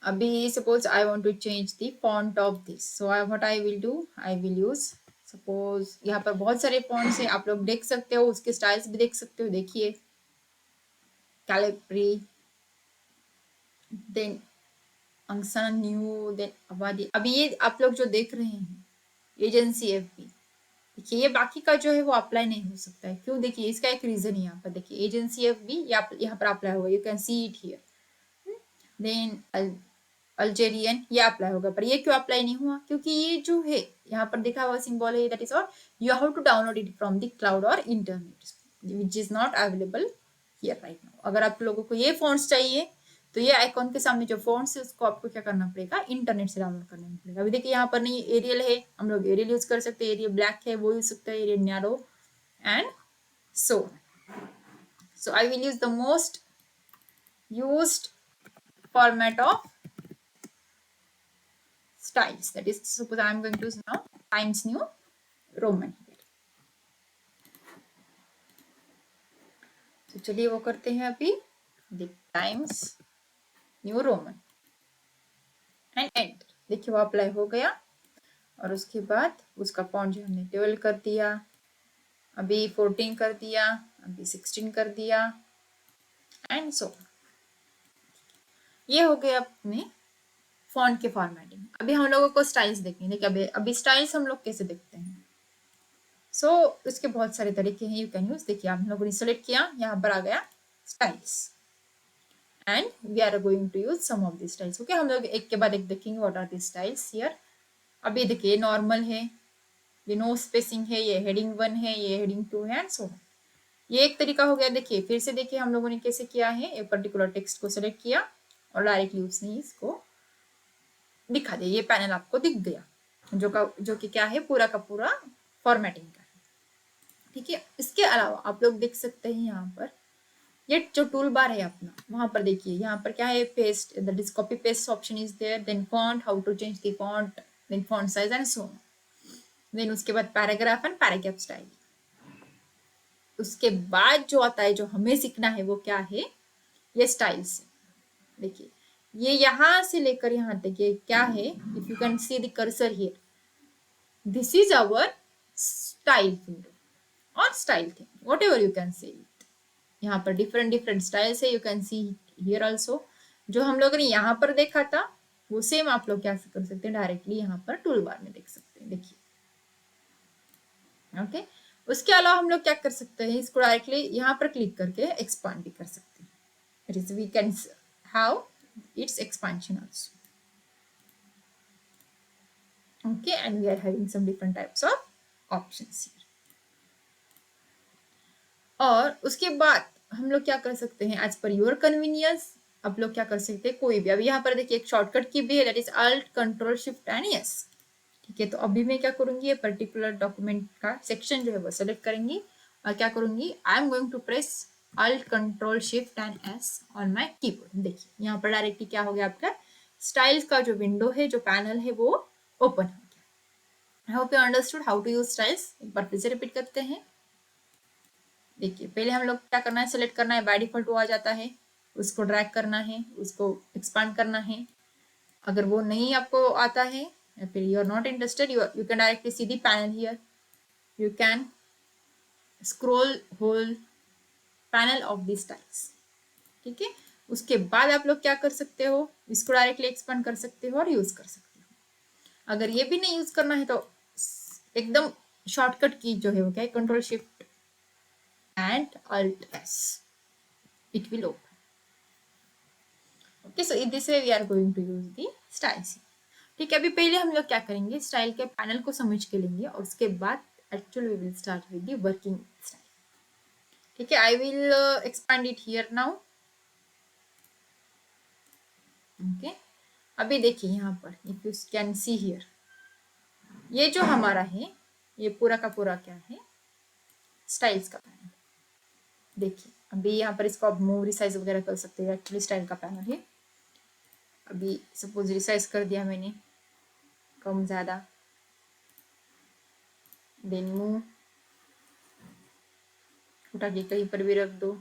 S1: Abhi suppose I want to change the font of this, so what I will do, I will use, suppose यहाँ पर बहुत सारे fonts हैं, आप लोग देख सकते हो, उसके स्टाइल्स भी देख सकते हो। देखिए कैलिब्री, देन अंगसन न्यू, देन अबादी। अभी ये आप लोग जो देख रहे हैं एजेंसी एफबी, देखिए ये बाकी का जो है वो अप्लाई नहीं हो सकता है। क्यों? देखिए इसका एक रीजन है। यहाँ पर देखिए एजेंसी एफबी यहाँ पर अप्लाई होगा, you can see it here. Then Algerian ये अप्लाई होगा, पर ये क्यों अप्लाई नहीं हुआ? क्योंकि ये जो है यहाँ पर दिखा हुआ सिंबल है, दैट इज और you have to download it from the cloud और internet, which is not available here right now. अगर आप लोगों को ये फॉन्ट्स चाहिए तो ये आइकॉन के सामने जो फॉन्ट्स है उसको आपको क्या करना पड़ेगा, इंटरनेट से डाउनलोड करना पड़ेगा। अभी देखिए यहाँ पर नहीं, एरियल है, हम लोग एरियल यूज कर सकते हैं, एरियल ब्लैक है वो यूज सकते हैं, Arial narrow and so I will use the most used format of styles, that is suppose I am going to use now Times New Roman here. तो चलिए वो करते हैं अभी the times new Roman and enter. देखिए वो apply हो गया, और उसके बाद उसका फॉन्ट जो हमने 12 कर दिया, अभी 14 कर दिया, अभी 16 कर दिया एंड सो ये हो गया अपने फॉन्ट के फॉर्मेटिंग। अभी हम लोगों को स्टाइल्स देखेंगे। देखिए अभी स्टाइल्स हम लोग कैसे देखते हैं। सो इसके बहुत सारे तरीके हैं, यू कैन यूज। देखिए हम लोगों ने सेलेक्ट किया, यहाँ पर आ गया styles and we are going to use some of the styles. Okay, हम लोग एक के बाद एक देखेंगे what are the styles here. अभी देखिए नॉर्मल है, ये नो स्पेसिंग है, ये हेडिंग 1 है, ये हेडिंग 2 है एंड सो ऑन। ये एक तरीका हो गया। देखिए फिर से देखिए हम लोगों ने कैसे किया है, एक पर्टिकुलर टेक्स्ट को सेलेक्ट किया और डायरेक्टली उसने इसको दिखा दे, ये पैनल आपको दिख गया, जो कि क्या है, पूरा का पूरा फॉर्मेटिंग का है। ठीक है, इसके अलावा आप लोग देख सकते हैं यहाँ पर ये जो टूल बार है अपना, वहां पर देखिए यहाँ पर क्या है, paste, that is copy paste option is there, then font, how to change the font, then font size and so on. देन उसके बाद पैराग्राफ एंड पैराग्राफ स्टाइल। उसके बाद जो आता है, जो हमें सीखना है, वो क्या है, ये स्टाइल्स। देखिए ये यहाँ से लेकर यहाँ तक ये क्या है, if you can see the cursor here, this is our style window और style thing, whatever you can say it. यहाँ पर डिफरेंट डिफरेंट स्टाइल्स है, you can see here also. जो हम लोगों ने यहाँ पर देखा था वो सेम आप लोग क्या कर सकते हैं, डायरेक्टली यहाँ पर टूल बार में देख सकते हैं। देखिए ओके उसके अलावा हम लोग क्या कर सकते हैं, इसको डायरेक्टली यहाँ पर क्लिक करके एक्सपांड भी कर सकते हैं। It is we can how its expansion also. okay, and we are having some different types of options here। और उसके बाद हम लोग क्या कर सकते हैं, एज पर योर कन्वीनियंस आप लोग क्या कर सकते हैं, कोई भी। अभी यहाँ पर देखिए एक शॉर्टकट की भी है, that is Alt control shift and yes. ठीक है, तो अभी मैं क्या करूंगी, ये पर्टिकुलर डॉक्यूमेंट का सेक्शन जो है वो सेलेक्ट करेंगी और क्या करूंगी, I am going to press Alt control shift and S on my keyboard. देखिए यहाँ पर डायरेक्टली क्या हो गया, आपका स्टाइल्स का जो विंडो है, जो पैनल है, वो ओपन हो गया। I hope you understood how to use styles. एक बार फिर से रिपीट करते हैं। देखिए पहले हम लोग क्या करना है, सेलेक्ट करना है, बाय डिफॉल्ट वो आ जाता है, उसको ड्रैग करना है, उसको एक्सपांड करना है। अगर वो नहीं आपको आता है या फिर you are not interested, you can directly see the panel here, you can scroll whole panel of the styles. ठीक है, उसके बाद आप लोग क्या कर सकते हो, इसको डायरेक्टली एक्सपांड कर सकते हो और यूज कर सकते हो। अगर ये भी नहीं यूज करना है तो एकदम शॉर्टकट की जो है वो क्या है, control shift and alt s, it will open। okay, so in this way we are going to use the styles। ठीक है, अभी पहले हम लोग क्या करेंगे, स्टाइल के पैनल को समझ के लेंगे और उसके बाद actually we will start with the working style. ठीक है, I will expand it here now. Okay, अभी देखिए यहाँ पर if you can see here, ये जो हमारा है, ये पूरा का पूरा क्या है, स्टाइल्स का पैनल। देखिए अभी यहाँ पर इसको आप मूव रिसाइज वगैरह कर सकते हैं, एक्चुअली स्टाइल का पैनल है। अभी सपोज रिसाइज कर दिया मैंने, कम ज्यादा, देन मूव, उठा के कहीं पर भी रख दो,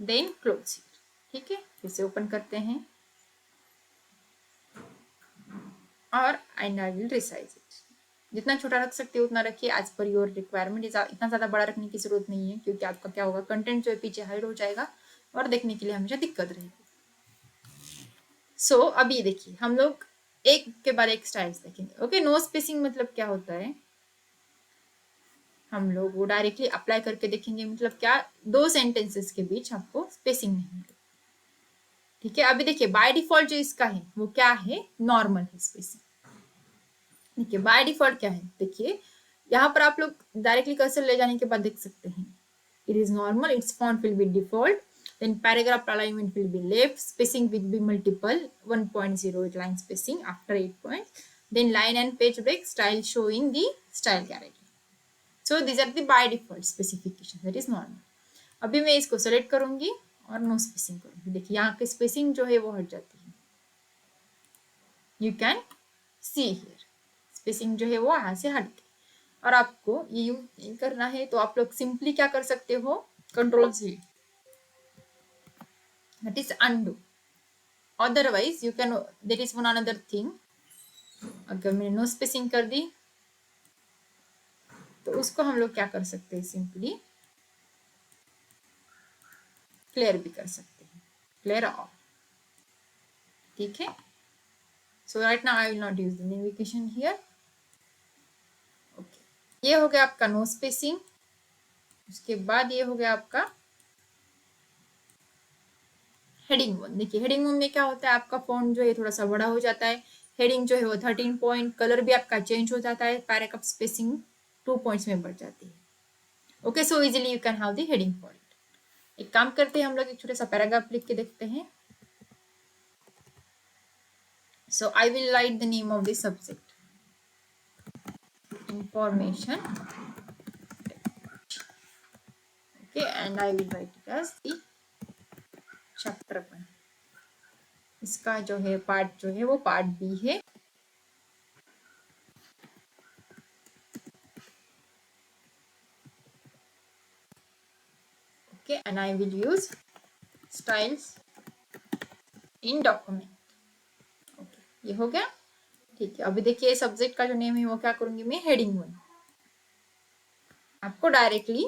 S1: देन क्लोज। ठीक है, फिर से ओपन करते हैं और and I will resize it. जितना छोटा रख सकते हो उतना रखिए, एज पर योर रिक्वायरमेंट। इतना ज्यादा बड़ा रखने की जरूरत नहीं है, क्योंकि आपका क्या होगा, कंटेंट जो है पीछे हाइड हो जाएगा और देखने के लिए हमेशा दिक्कत रहेगी। सो अभी देखिए हम लोग एक के बाद एक स्टाइल्स देखेंगे। ओके, नो स्पेसिंग मतलब क्या होता है, हम लोग वो डायरेक्टली अप्लाई करके देखेंगे। मतलब क्या, दो सेंटेंसेस के बीच आपको स्पेसिंग नहीं मिलेगी। ठीक है, अभी देखिए बाय डिफॉल्ट जो इसका है वो क्या है, नॉर्मल है स्पेसिंग। देखिए बाय डिफॉल्ट क्या है, देखिए यहाँ पर आप लोग डायरेक्टली कर्सर ले जाने के बाद देख सकते हैं, it is normal, it's font will be default, then paragraph alignment will be left, spacing will be multiple 1.0 line spacing after 8 points, then line and page break, style showing the style category। so these are the by default specifications, that is normal। अभी मैं इसको select करूंगी और no spacing करूंगी। देखिए यहाँ की spacing जो है वो हट जाती है, you can see here spacing जो है वो यहाँ से हट गई। और आपको ये यूज नहीं करना है तो आप लोग सिंपली क्या कर सकते हो, control C, that is undo। otherwise you can, there is one another thing, अगर मैंने नो स्पेसिंग कर दी तो उसको हम लोग क्या कर सकते हैं, सिंपली क्लियर भी कर सकते हैं, क्लियर ऑल। ठीक है, so right now I will not use the navigation here. Okay, ये हो गया आपका नो स्पेसिंग। उसके बाद ये हो गया आपका हेडिंग वन। देखिए हेडिंग वन में क्या होता है, आपका फॉन्ट जो है थोड़ा सा बड़ा हो जाता है, हेडिंग जो है वो 13 पॉइंट, कलर भी आपका चेंज हो जाता है, पैराग्राफ स्पेसिंग 2 पॉइंट्स में बढ़ जाती है। Okay, so easily you can have the heading for it. एक काम करते हैं, हम लोग एक छोटा सा पैराग्राफ लिख के देखते हैं। So I will write the name of the subject, information. Okay, and I will write it as the chapter 1. इसका जो है पार्ट जो है वो पार्ट बी है. Okay, and I will use styles in document. Okay, ये हो गया. ठीक है, अभी देखिए सब्जेक्ट का जो नेम है वो क्या करूंगी मैं, हेडिंग 1. आपको डायरेक्टली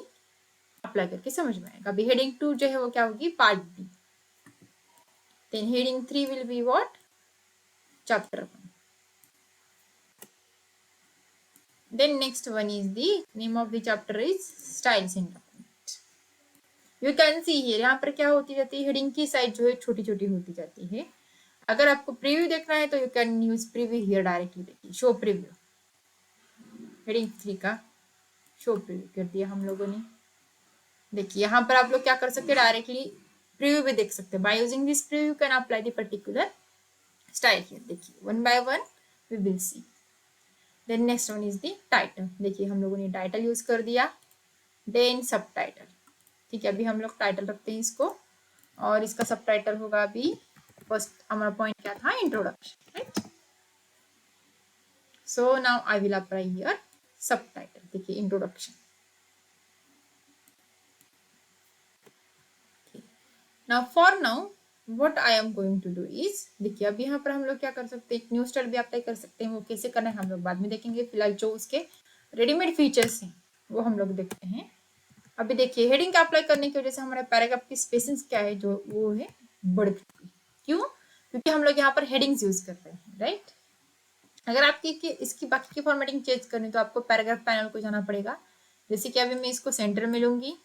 S1: अप्लाई करके समझ में आएगा. अभी हेडिंग 2 जो है वो क्या होगी, part B. Then heading 3 will be what, chapter 1. Then next one is the name of the chapter is styles in document. You can see here, यहाँ पर क्या होती जाती है, हेडिंग की साइज जो है छोटी छोटी होती जाती है. अगर आपको प्रीव्यू देखना है तो you can use preview here directly. देखिए शो प्रीव्यू, हेडिंग 3 का शो प्रीव्यू कर दिया हम लोगों ने. देखिए यहाँ पर आप लोग क्या कर सकते हैं, डायरेक्टली प्रीव्यू भी देख सकते हैं. By using this preview can apply the particular style here. देखिए one by one we will see. Then next one is the title. देखिए हम लोगों ने टाइटल यूज कर दिया. देन सब टाइटल. ठीक है, अभी हम लोग टाइटल रखते हैं इसको, और इसका सब टाइटल होगा अभी फर्स्ट हमारा पॉइंट क्या था, introduction, right. So now I will apply here सब टाइटल. देखिए introduction. Now for now what I am going to do is, देखिए अभी यहाँ पर हम लोग क्या कर सकते हैं, न्यू स्टाइल भी अप्लाई कर सकते हैं. वो कैसे करना है हम लोग बाद में देखेंगे. फिलहाल जो उसके रेडीमेड फीचर्स हैं वो हम लोग देखते हैं. अभी देखिए हेडिंग का अप्लाई करने की वजह से हमारे पैराग्राफ की स्पेसिंग क्या है, जो वो है बढ़ चुकी. क्यों? क्योंकि हम लोग यहाँ पर हेडिंग्स यूज कर रहे हैं, राइट. अगर आपकी इसकी बाकी की फॉर्मेटिंग चेंज करनी तो आपको पैराग्राफ पैनल को जाना पड़ेगा. जैसे कि अभी मैं इसको सेंटर में लूंगी.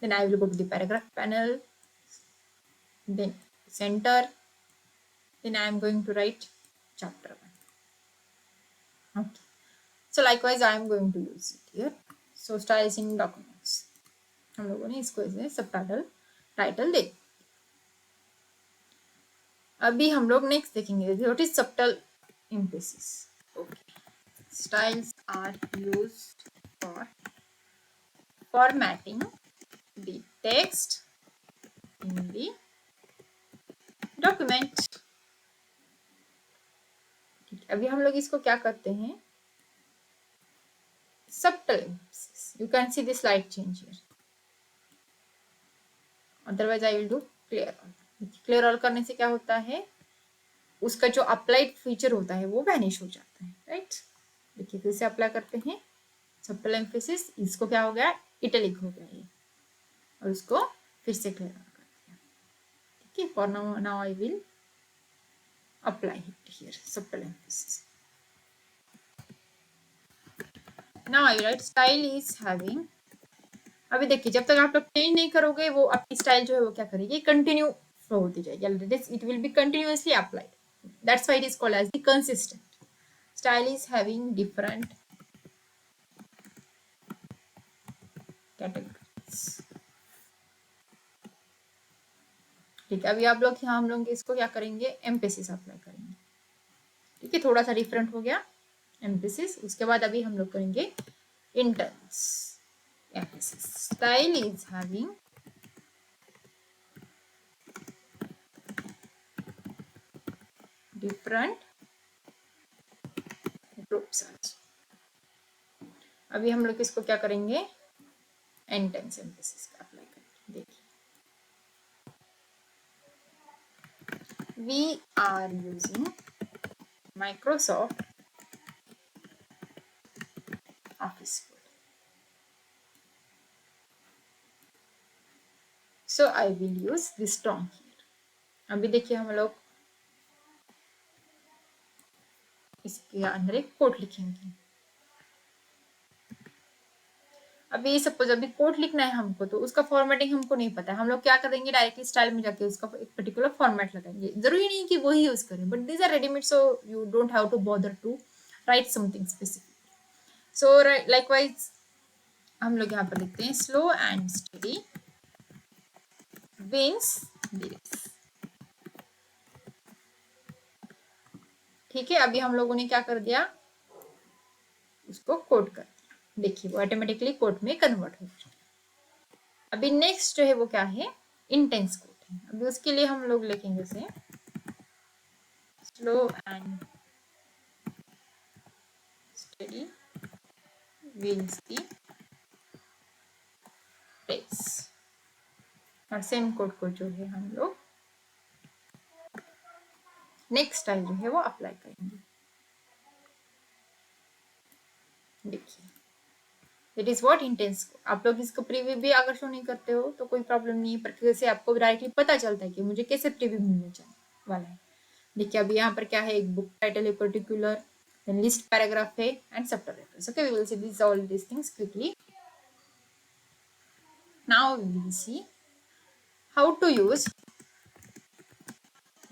S1: Then I will go to the paragraph panel, then center, then I am going to write chapter 1. Okay, so likewise I am going to use it here. So styles in documents, हम लोगों ने इसको ऐसे सब title दे. अभी हम लोग next देखेंगे what is subtle emphasis. Okay, styles are used for formatting the text in the document. अभी हम लोग इसको क्या करते हैं, subtle emphasis. You can see this slide change here. Otherwise I will do clear all. Clear all करने से क्या होता है, उसका जो अप्लाइड फीचर होता है वो वैनिश हो जाता है, राइट. देखिए फिर से अप्लाई करते हैं सबटल एम्फेसिस. इसको क्या हो गया, इटैलिक हो गया ये, और उसको फिर से क्लियर ऑल कर दिया. ठीक है, for now I will apply it here, subtle emphasis. Now I write style is having. अभी देखिए जब तक आप लोग चेंज नहीं करोगे वो आपकी स्टाइल जो है वो क्या करेगी, कंटिन्यू फ्लो होती जाएगी. It will be continuously applied. That's why it is called as the consistent. Style is having different categories. ठीक है, अभी आप लोग यहाँ हम लोग इसको क्या करेंगे, एम्फेसिस अप्लाई करेंगे. ठीक है, थोड़ा सा डिफरेंट हो गया एम्फेसिस. उसके बाद अभी हम लोग करेंगे intense emphasis. Style is having different groups. अभी हम लोग इसको क्या करेंगे, इंटेंस एम्फेसिस का अप्लाई करेंगे. देखिए we are using Microsoft Office Word. So I will use this term here. अभी देखिए हम लोग इसके अंदर एक कोट लिखेंगे. अभी सपोज अभी कोट लिखना है हमको, तो उसका फॉर्मेटिंग हमको नहीं पता है. हम लोग क्या करेंगे, डायरेक्टली स्टाइल में जाके उसका एक पर्टिकुलर फॉर्मेट लगाएंगे. जरूरी नहीं कि वही यूज करें, but these are readymade, so you don't have to bother to write something specific. So likewise हम लोग यहाँ पर लिखते हैं slow and steady wins the race. ठीक है, अभी हम लोगों ने क्या कर दिया, उसको कोड कर दिया, देखिए वो ऑटोमेटिकली कोड में कन्वर्ट हो गया। अभी नेक्स्ट जो है वो क्या है, इंटेंस कोड है। अभी उसके लिए हम लोग लिखेंगे से slow and study wins the race, और सेम कोड को जो है हम लोग नेक्स्ट टाइम जो है वो अप्लाई करेंगे। देखिए it is what intense code. आप लोग इसको प्रीव्यू भी अगर शो नहीं करते हो तो कोई प्रॉब्लम नहीं है, पर जैसे आपको डायरेक्टली पता चलता है कि मुझे कैसे प्रीव्यू मिलने वाला है। देखिए अभी यहाँ पर क्या है, एक बुक टाइटल है पर्टिकुलर, देन लिस्ट पैराग्राफ है and subtle reference. Okay, we will see this all these things quickly. Now we will see how to use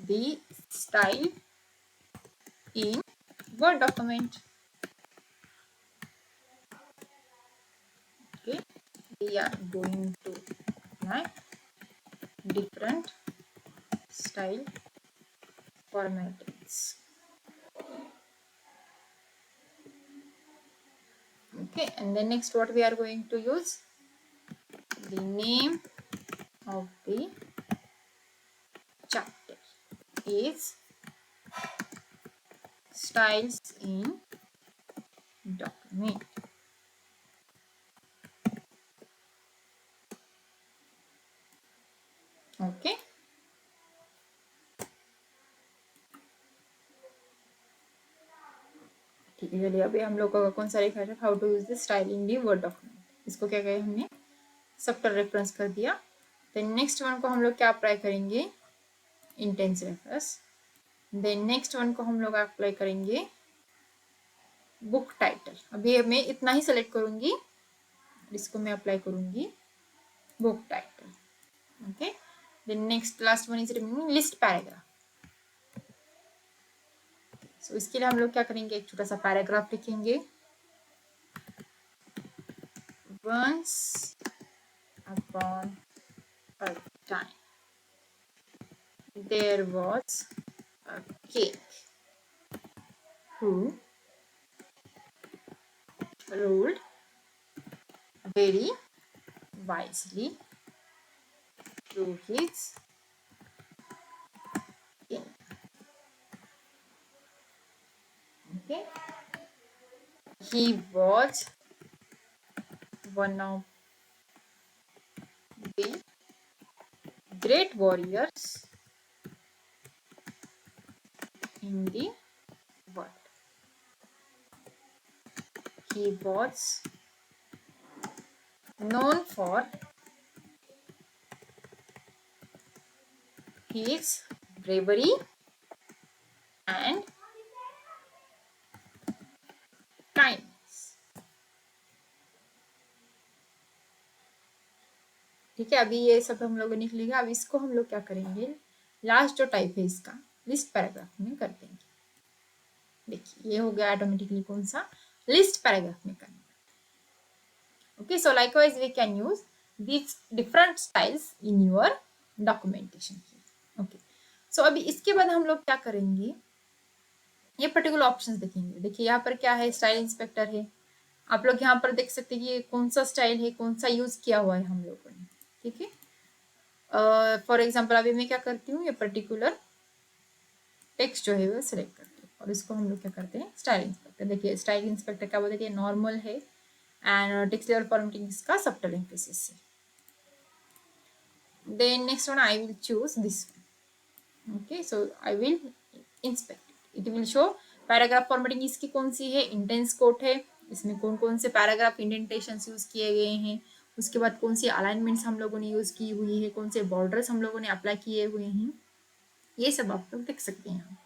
S1: the style in Word document. Okay, we are going to apply different style formattings. Okay, and then next what we are going to use, the name of the chapter is styles in document. Okay, ठीक है, चलिए अभी हम लोग का कौन सा लिखा है, how to use the style in the word document. इसको क्या कहें हमने, सबटर रेफरेंस कर दिया। देन नेक्स्ट वन को हम लोग क्या अप्लाई करेंगे, intense reference. Then next one को हम लोग अप्लाई करेंगे बुक टाइटल। अभी मैं इतना ही सेलेक्ट करूंगी, इसको मैं अप्लाई करूंगी book title. Okay, then next last one is remaining list paragraph. So इसके लिए हम लोग क्या करेंगे, एक छोटा सा पैराग्राफ लिखेंगे। Once upon a time there was a king who ruled very wisely through his kingdom. Okay, he was one of the great warriors in the world. He was known for his bravery and kindness. ठीक है, अभी ये सब हम लोगों ने लिख लिया। अब इसको हम लोग क्या करेंगे, लास्ट जो टाइप है इसका लिस्ट पैराग्राफ में कर देंगे। देखिए ये हो गया ऑटोमेटिकली कौन सा, लिस्ट पैराग्राफ में करना। Okay, so likewise we can use these different styles in your documentation. Okay, so अभी इसके बाद हम लोग क्या करेंगे, ये पर्टिकुलर ऑप्शंस देखेंगे। देखिए यहाँ पर क्या है, स्टाइल इंस्पेक्टर है। आप लोग यहाँ पर देख सकते हैं कि ये कौन सा स्टाइल है, कौन सा यूज किया हुआ है हम लोगों ने। ठीक है, फॉर एग्जाम्पल अभी मैं क्या करती हूँ, ये पर्टिकुलर टेक्स्ट जो है वो सिलेक्ट करती हूँ और इसको हम लोग क्या करते हैं, स्टाइल इंस्पेक्टर। देखिए स्टाइल इंस्पेक्टर क्या बोलते हैं, नॉर्मल है एंड टेक्स्ट लेवल फॉर्मेटिंग इसका सबटल एम्फेसिस है। Then next one I will choose this one. Okay, so I will inspect it. It will show paragraph formatting इसकी कौन सी है, इंटेंस कोट है। इसमें कौन कौन से पैराग्राफ इंडेंटेशन यूज किए गए हैं, उसके बाद कौन सी अलाइनमेंट्स हम लोगों ने यूज की हुई है, कौन से बॉर्डर्स हम लोगों ने अप्लाई किए हुए हैं, ये सब आप लोग देख सकते हैं।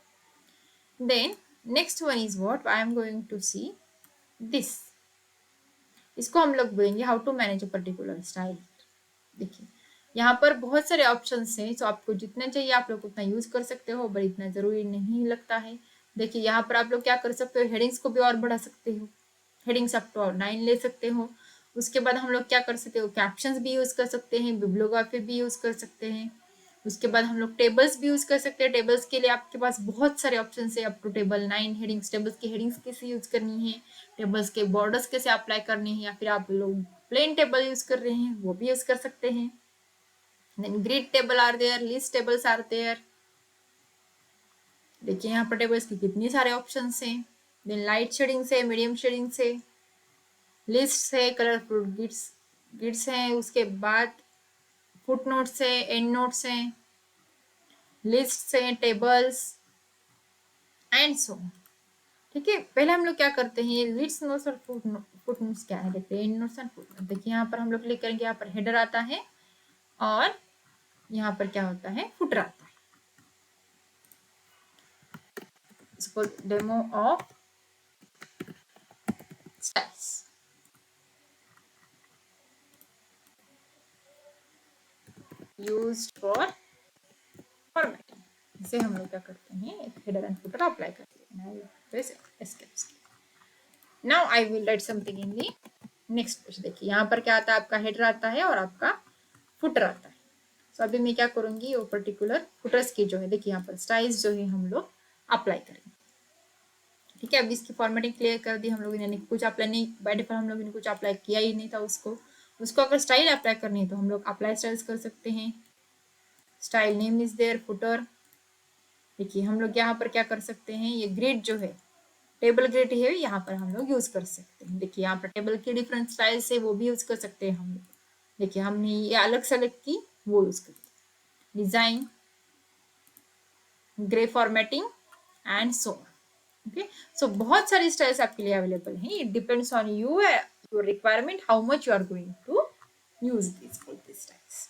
S1: Then next one is what I am going to see this. इसको हम लोग बोलेंगे how to manage a particular style. देखिए यहाँ पर बहुत सारे ऑप्शंस हैं, तो आपको जितना चाहिए आप लोग उतना यूज कर सकते हो, बट इतना जरूरी नहीं लगता है। देखिए यहाँ पर आप लोग क्या कर सकते हो, हेडिंग्स को भी और बढ़ा सकते हो, हेडिंग्स अप टू 9 ले सकते हो। उसके बाद हम लोग क्या कर सकते हो, कैप्शंस भी यूज कर सकते हैं, बिब्लियोग्राफी भी यूज कर सकते हैं। उसके बाद हम लोग टेबल्स भी यूज कर सकते हैं। टेबल्स के लिए आपके पास बहुत सारे ऑप्शन है, up to table 9 headings. Tables की हेडिंग्स कैसे यूज करनी है, टेबल्स के बॉर्डर्स कैसे अप्लाई करने हैं, या फिर आप लोग प्लेन टेबल यूज कर रहे हैं वो भी यूज कर सकते हैं। Then grid table are there, list tables are there. देखिए यहाँ पर टेबल्स की कितनी सारे ऑप्शन हैं। देन लाइट शेडिंग से, मीडियम शेडिंग से, लिस्ट है, कलरफुल ग्रिड्स ग्रिड्स हैं, उसके बाद फुट नोट्स है, एंड नोट्स हैं, लिस्ट हैं, टेबल्स एंड सो। ठीक है, पहले हम लोग क्या करते हैं, लिस्ट नोट्स और फुट नोट्स क्या है देखते हैं। Endnotes and foot notes, देखिए यहाँ पर हम लोग क्लिक करेंगे, यहाँ पर हेडर आता है और यहाँ पर क्या होता है, फुटर आता है। Suppose demo of styles, used for formatting. इसे हम लोग क्या करते हैं, एक हेडर एंड फुटर अप्लाई करते हैं। Press escape. Now I will right something in the next page. देखिए यहाँ पर क्या आता है, आपका हेडर आता है और आपका फुटर आता है। तो अभी मैं क्या करूंगी, वो पर्टिकुलर फुटर्स की जो है, देखिए यहाँ पर स्टाइल्स जो है हम लोग अप्लाई करेंगे। ठीक है, अभी इसकी फॉर्मेटिंग क्लियर कर दी हम लोगों ने, कुछ अप्लाई नहीं, बाय डिफॉल्ट हम लोगों ने कुछ अप्लाई किया ही नहीं था उसको अगर स्टाइल अप्लाई करनी है तो हम लोग अप्लाई स्टाइल्स कर सकते हैं। Style name is there, footer. देखिए हम लोग यहाँ पर क्या कर सकते हैं, ये ग्रिड जो है, टेबल ग्रिड है, यहाँ पर हम लोग यूज कर सकते हैं। देखिए यहाँ पर टेबल की डिफरेंट स्टाइल्स है, वो भी यूज कर सकते हैं हम लोग। देखिए हमने ये अलग से अलग की, वो यूज कर design, grey formatting and so. Okay, so बहुत सारी स्टाइल्स आपके लिए अवेलेबल हैं। It depends on you, your requirement, how much you are going to use this styles.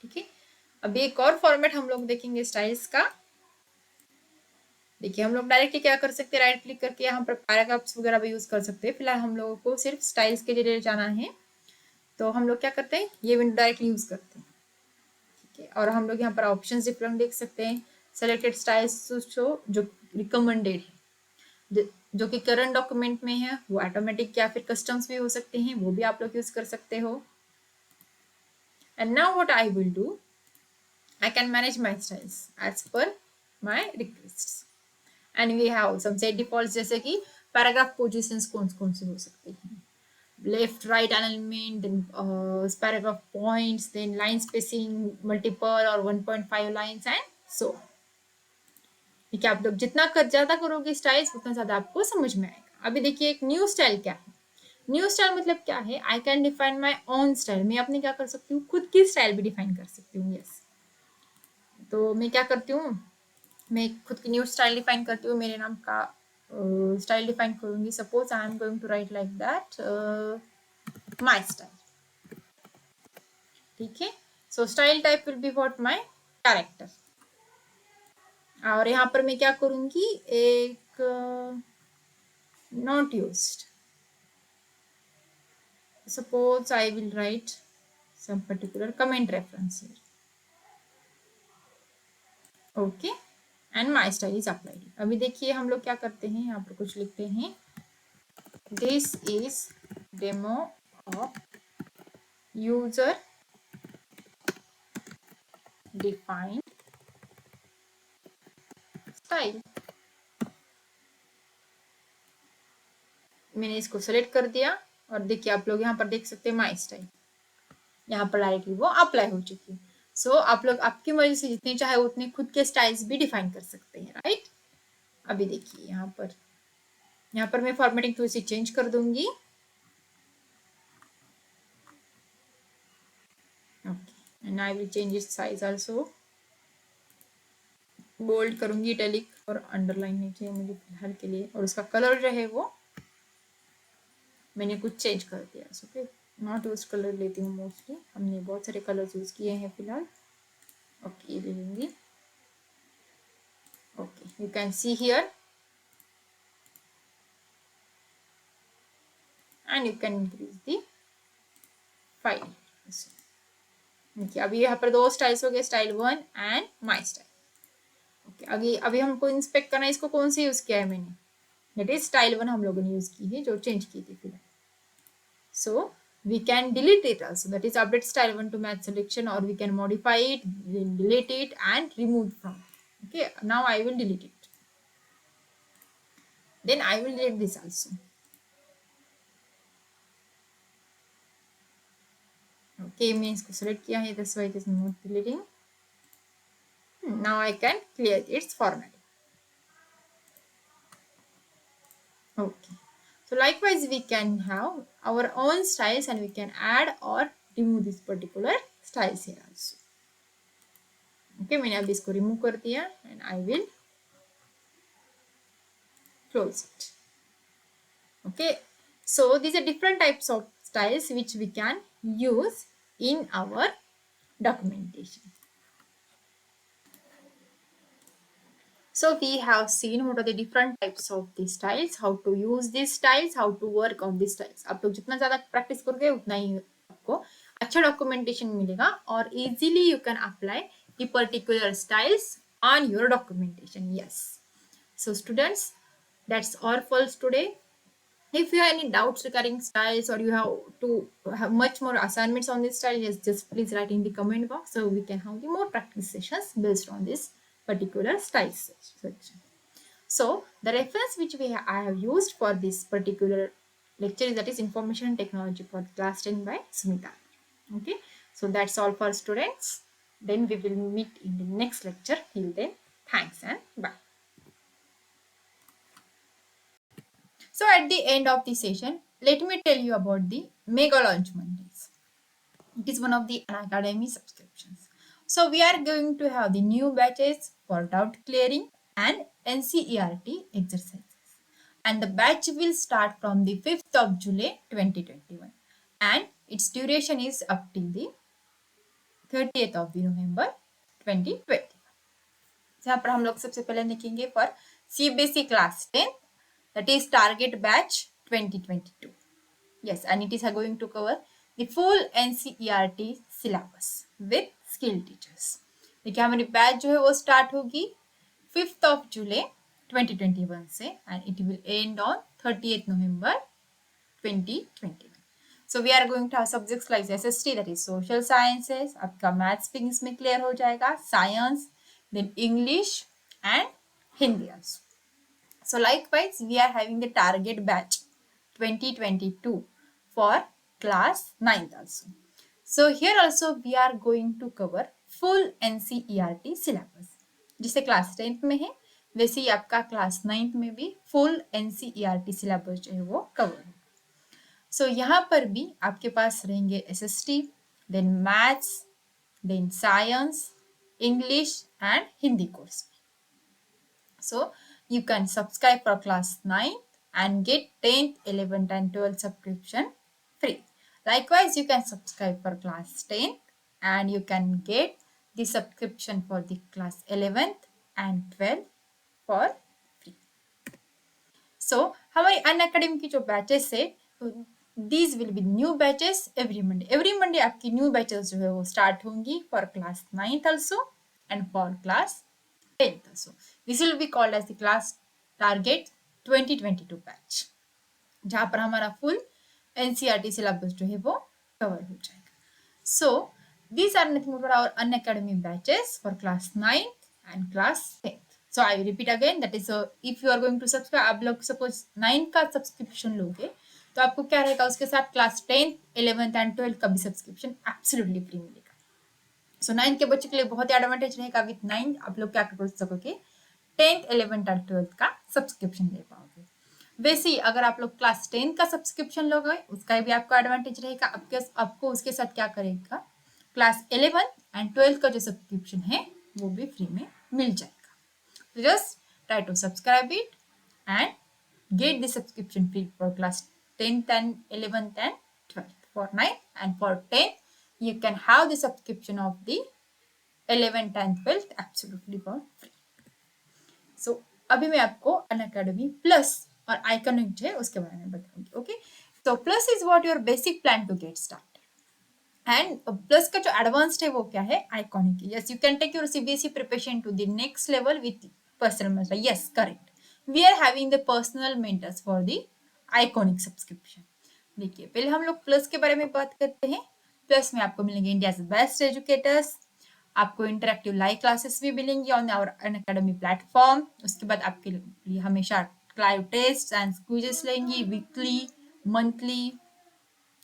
S1: ठीक है, अभी एक और फॉर्मेट हम लोग देखेंगे स्टाइल्स का। देखिए हम लोग डायरेक्टली क्या कर सकते हैं, राइट क्लिक करके यहाँ पर पैराग्राफ्स वगैरह भी यूज कर सकते हैं। फिलहाल हम लोगों को सिर्फ स्टाइल्स के जरिए जाना है, तो हम लोग क्या करते हैं, ये विंडो डायरेक्टली यूज करते हैं। ठीक है, और हम लोग यहाँ पर ऑप्शन डिफरेंट देख सकते हैं। सेलेक्टेड स्टाइल्स जो रिकमेंडेड है, जो कि करंट डॉक्यूमेंट में है, वो ऑटोमेटिक या फिर कस्टम्स भी हो सकते हैं, वो भी आप लोग यूज कर सकते हो। And now what I will do, I can manage my styles as per my requests. And we have some set defaults, जैसे कि पैराग्राफ पोजिशंस कौन कौन से हो सकते हैं, left right alignment, then paragraph points, then line spacing multiple और 1.5 lines and so. ठीक है, आप लोग जितना ज्यादा करोगे स्टाइल्स उतना ज्यादा आपको समझ में आएगा। अभी देखिए एक न्यू स्टाइल क्या है। न्यू स्टाइल मतलब क्या है, I can define my own style. मैं अपने क्या कर सकती हूँ, खुद की स्टाइल भी डिफाइन कर सकती हूँ। यस, तो मैं क्या करती हूँ, मैं खुद की न्यू स्टाइल डिफाइन करती हूँ, मेरे नाम का स्टाइल डिफाइन करूंगी। Suppose I am going to write like that my style. ठीक है, so style type will be what, my character. और यहाँ पर मैं क्या करूंगी, एक not used. Suppose I will write some particular comment reference here. Okay, and my style is applied. अभी देखिए हम लोग क्या करते हैं, यहाँ पर कुछ लिखते हैं, this is demo of user defined style. मैंने इसको सेलेक्ट कर दिया और देखिए आप लोग यहाँ पर देख सकते हैं माई स्टाइल, यहाँ पर डायरेक्टली वो अप्लाई हो चुकी है। सो आप लोग आपकी मर्जी से जितने चाहे उतने खुद के स्टाइल्स भी डिफाइन कर सकते हैं, राइट। अभी देखिए यहाँ पर मैं फॉर्मेटिंग थोड़ी सी चेंज कर दूंगी। Okay, and I will change its size also. Bold करूंगी, इटैलिक और अंडरलाइन नहीं चाहिए मुझे फिलहाल के लिए। और उसका कलर जो है वो मैंने कुछ चेंज कर दिया। ओके, नॉट यूज कलर लेती हूँ मोस्टली, हमने बहुत सारे कलर्स यूज किए हैं फिलहाल। ओके, ये ले लूंगी। Okay, you can see here and you can increase the file. अभी यहाँ पर दो स्टाइल्स हो गए, style 1 and my style. Okay, अभी हमको इंस्पेक्ट करना है, इसको कौन से यूज किया है मैंने, दैट इज स्टाइल 1 हम लोगों ने यूज की है, जो चेंज की थी फिलहाल। सो We can delete it also, that is update style 1 to match selection, or we can modify it, then delete it and remove from. Okay, now I will delete it, then I will delete this also. Okay, means को select किया है, that's why it is not deleting. Now I can clear its format. Okay, so likewise we can have our own styles and we can add or remove this particular styles here also. Okay, मैंने अब इसको remove कर दिया and I will close it. Okay, so these are different types of styles which we can use in our documentation. So we have seen what are the different types of these styles, how to use these styles, how to work on these styles. आप लोग जितना ज़्यादा practice करोगे उतना ही आपको अच्छा documentation मिलेगा और easily you can apply the particular styles on your documentation. Yes. So students, that's all for today. If you have any doubts regarding styles or you have to have much more assignments on this style, yes, just please write in the comment box so we can have the more practice sessions based on this particular style section. So the reference which I have used for this particular lecture is that is Information Technology for class 10 by Smita. Okay, so that's all for students. Then we will meet in the next lecture. Till then, thanks and bye. So at the end of the session, let me tell you about the Mega Launch Mondays. It is one of the Unacademy subscriptions. So we are going to have the new batches for doubt clearing and NCERT exercises. And the batch will start from the 5th of July 2021. And its duration is up till the 30th of November 2020. जहाँ पर हम लोग सबसे पहले लिखेंगे for CBSE class 10, that is target batch 2022. Yes, and it is going to cover the full NCERT syllabus with skill teachers. देखिए हमारी batch जो है वो स्टार्ट होगी 5th of July 2021 से and it will end on 30th November 2021. So we are going to have subjects like SST, that is social sciences, आपका maths भी इसमें क्लियर हो जाएगा, science, then English and Hindi also. So likewise, we are having the target batch 2022 for class 9th also. So here also we are going to cover full NCERT syllabus. जिसे class 10th में है वैसे ही आपका class 9th में भी full NCERT syllabus जो है वो कवर होगा. So यहाँ पर भी आपके पास रहेंगे SST, then maths, then science, English and Hindi course. So you can subscribe for class 9 and get 10th, 11th and 12th subscription free. Likewise, you can subscribe for class 10 and you can get the subscription for the class 11th and 12th for free. So हमारी Unacademy की जो batches है, these will be new batches every Monday. Every Monday आपकी new batches जो है वो start होंगी for class 9th also and for class 10th also. This will be called as the class target 2022 batch, जहाँ पर हमारा full NCERT syllabus जो है वो cover हो जाएगा. So these are nothing but our Unacademy batches for class 9th and class 10th. So I will repeat again, that is if you are going to subscribe, आप लोग suppose 9 का subscription लोगे तो आपको क्या रहेगा, उसके साथ class 10th, 11th and 12th का भी सब्सक्रिप्शन एब्सोल्युटली फ्री मिलेगा. सो 9th के बच्चे के लिए बहुत ही एडवांटेज रहेगा. विद 9 आप लोग क्या कर सकोगे, 10th, 11th and 12th का सब्सक्रिप्शन ले पाओगे. वैसे ही अगर आप लोग क्लास 10th का सब्सक्रिप्शन लोगे उसका भी आपको एडवांटेज रहेगा. आपको उसके साथ क्या करेगा, क्लास 11th and 12th का जो सब्सक्रिप्शन है वो भी फ्री में मिल जाएगा. So just try to subscribe it and get the subscription free for class 10th and 11th and 12th. For 9th and for 10th, you can have the subscription of the 11th and 12th absolutely for free. So अभी मैं आपको Unacademy Plus और Iconic जो है उसके बारे में बताऊंगी. Okay, so Plus is what your basic plan to get started. And Plus का जो advanced है वो क्या है, Iconic. Yes, you can take your CBSE preparation to the next level with personal mentor. Yes, correct. We are having the personal mentors for the Iconic subscription. देखिए पहले हम लोग प्लस के बारे में बात करते हैं। प्लस में आपको मिलेंगे इंडियाज बेस्ट एजुकेटर्स, आपको इंटरेक्टिव लाइव क्लासेस भी मिलेंगी ऑन आवर अनअकैडमी प्लेटफॉर्म। उसके बाद आपके लिए हमेशा लाइव टेस्ट एंड क्विजेस लेंगी weekly, monthly.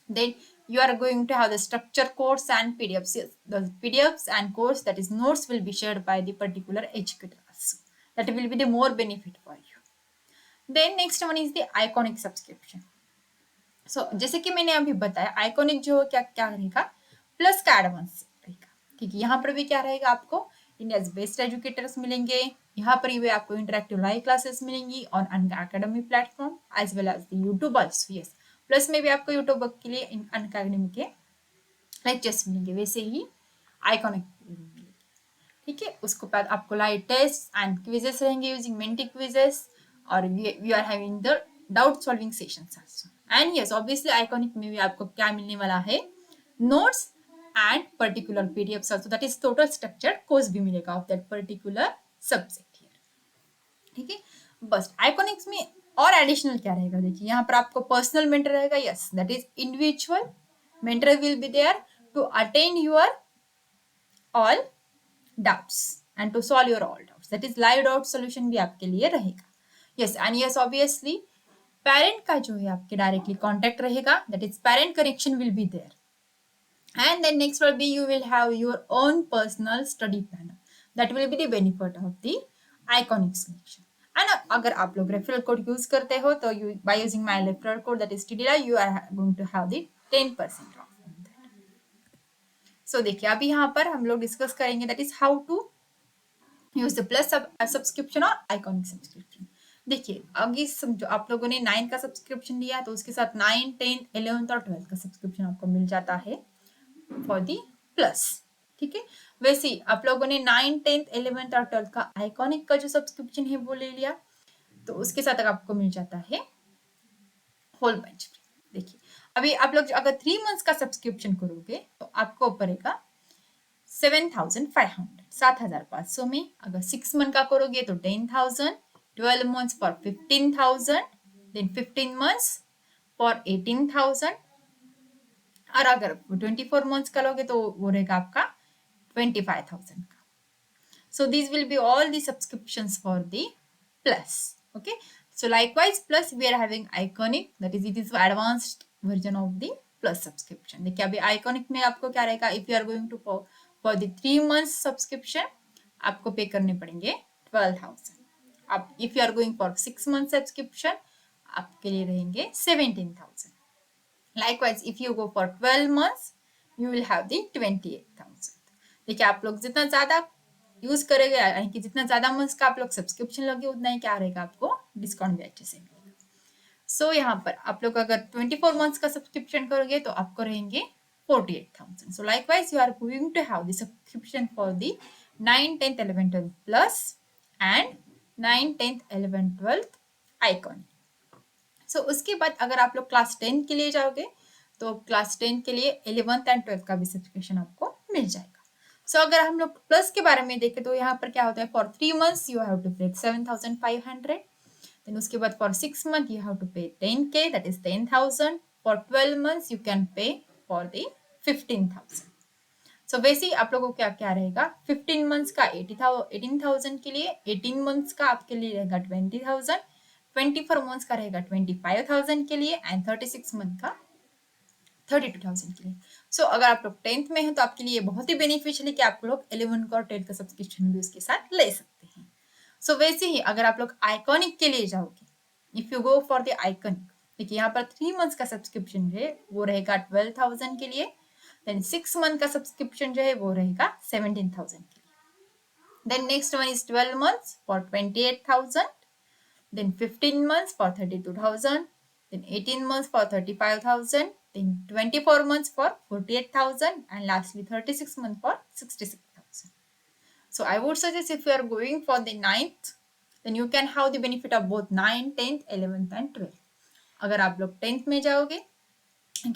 S1: Then you are going to have the structure course and PDFs. Yes, the PDFs and course, that is notes, will be shared by the particular educator also. That will be the more benefit for you. Then next one is the iconic subscription. So जैसे कि मैंने अभी बताया iconic जो क्या क्या रहेगा, plus का एडवांस रहेगा, क्योंकि यहाँ पर भी क्या रहेगा, आपको इंडियाज बेस्ट एजुकेटर्स मिलेंगे, यहाँ पर भी आपको इंटरेक्टिव लाइव क्लासेस मिलेंगी on Unacademy platform as well as the YouTube also. Yes, plus में भी आपको यूट्यूब के लिए अनअकैडमी के लेक्चर्स मिलेंगे, वैसे ही आइकॉनिक मिलेंगे। ठीक है, उसके बाद आपको लाइव टेस्ट एंड क्विजेस रहेंगे यूजिंग मेंटी क्विजेस, और we are having the doubt solving sessions also. And yes obviously iconic में भी आपको क्या मिलने वाला है, notes and particular PDFs also, that is total structured course भी मिलेगा of that particular subject here. ठीक है, बस आइकॉनिक्स में और एडिशनल क्या रहेगा, देखिए यहाँ पर आपको पर्सनल मेंटर रहेगा। Yes, that is individual mentor will be there to attend your all doubts and to solve your all doubts, that is live doubt solution भी आपके लिए रहेगा। yes and yes obviously parent का जो है आपके directly contact रहेगा, that is parent connection will be there। and then next will be you will have your own personal study planner, that will be the benefit of the iconic selection। and अगर आप लोग referral code use करते हो तो you by using my referral code, that is TDLA, you are going to have the 10% off। सो देखिए अभी यहाँ पर हम लोग डिस्कस करेंगे that is how to use the plus subscription और आइकॉनिक सब्सक्रिप्शन। देखिए आगे समझो, आप लोगों ने 9 का सब्सक्रिप्शन लिया तो उसके साथ 9, 10, 11 और 12 का सब्सक्रिप्शन आपको मिल जाता है फॉर दी प्लस। ठीक है, वैसे ही आप लोगों ने 9, 10, 11 और 12 का आइकॉनिक का जो सब्सक्रिप्शन है वो ले लिया तो उसके साथ आपको मिल जाता है होल बेंच। देखिए अभी आप लोग अगर 3 मंथ्स का सब्सक्रिप्शन करोगे तो आपको पड़ेगा 7,500, 7,500 में। अगर 6 मंथ का करोगे तो 10,000, 12 months for 15,000, then 15 months for 18,000, और अगर 24 मंथ्स का लोगे तो वो रहेगा आपका 25,000 का। So these will be all the subscriptions for the plus. Okay, so likewise plus we are having iconic, that is it is advanced version of the plus subscription। देखिए अभी iconic में आपको क्या रहेगा, if you are going to for the 3 months subscription आपको पे करने पड़ेंगे 12,000। अब if you are going for 6 months subscription आपके लिए रहेंगे 17,000। likewise if you go for 12 months you will have the 28,000। देखिए आप लोग जितना ज्यादा यूज करेंगे यानी कि जितना ज्यादा मंथ्स का आप लोग सब्सक्रिप्शन लोगे उतना ही क्या रहेगा, आपको डिस्काउंट भी अच्छे से मिलेगा। सो यहाँ पर आप लोग अगर 24 मंथ्स का सब्सक्रिप्शन करोगे तो आपको रहेंगे 48,000। So likewise you are going to have the subscription for the 9, 10th, 11th, 12th plus and 9, 10th, 11th, 12th icon. So उसके बाद अगर आप लोग क्लास 10 के लिए जाओगे तो क्लास 10 के लिए 11th एंड 12th का भी सब्सक्रिप्शन आपको मिल जाएगा। सो अगर हम लोग प्लस के बारे में देखें तो यहाँ पर क्या होता है, for 3 months you have to pay 7,500, then उसके बाद for 6 month you have to pay 10K, that is 10,000, for 12 months you can pay for the 15,000। So वैसे ही आप लोगों को क्या क्या रहेगा, 15 मंथ्स का 18,000 के लिए, 18 मंथ्स का आपके लिए रहेगा 20,000, 24 मंथ्स का रहेगा 25,000 के लिए, एंड 36 मंथ का 32,000 के लिए। सो अगर आप लोग 10th में हैं तो आपके लिए बहुत ही बेनिफिशियल है कि आप लोग 11 का और 12 का सब्सक्रिप्शन भी उसके साथ ले सकते हैं। सो वैसे ही अगर आप लोग आइकॉनिक के लिए जाओगे, if you go for the iconic, देखिए यहाँ पर 3 मंथ्स का सब्सक्रिप्शन जो है वो रहेगा 12,000 के लिए, देन 6 मंथ का सब्सक्रिप्शन जो है वो रहेगा 17,000 के लिए, then next one is 12 months for 28,000, then 15 months for 32,000, then 18 months for 35,000, then 24 months for 48,000, and lastly 36 months for 66,000. So I would suggest if you are going for the 9th, then you can have the benefit of both 9, 10th, 11th and 12th। अगर आप लोग 10th में जाओगे,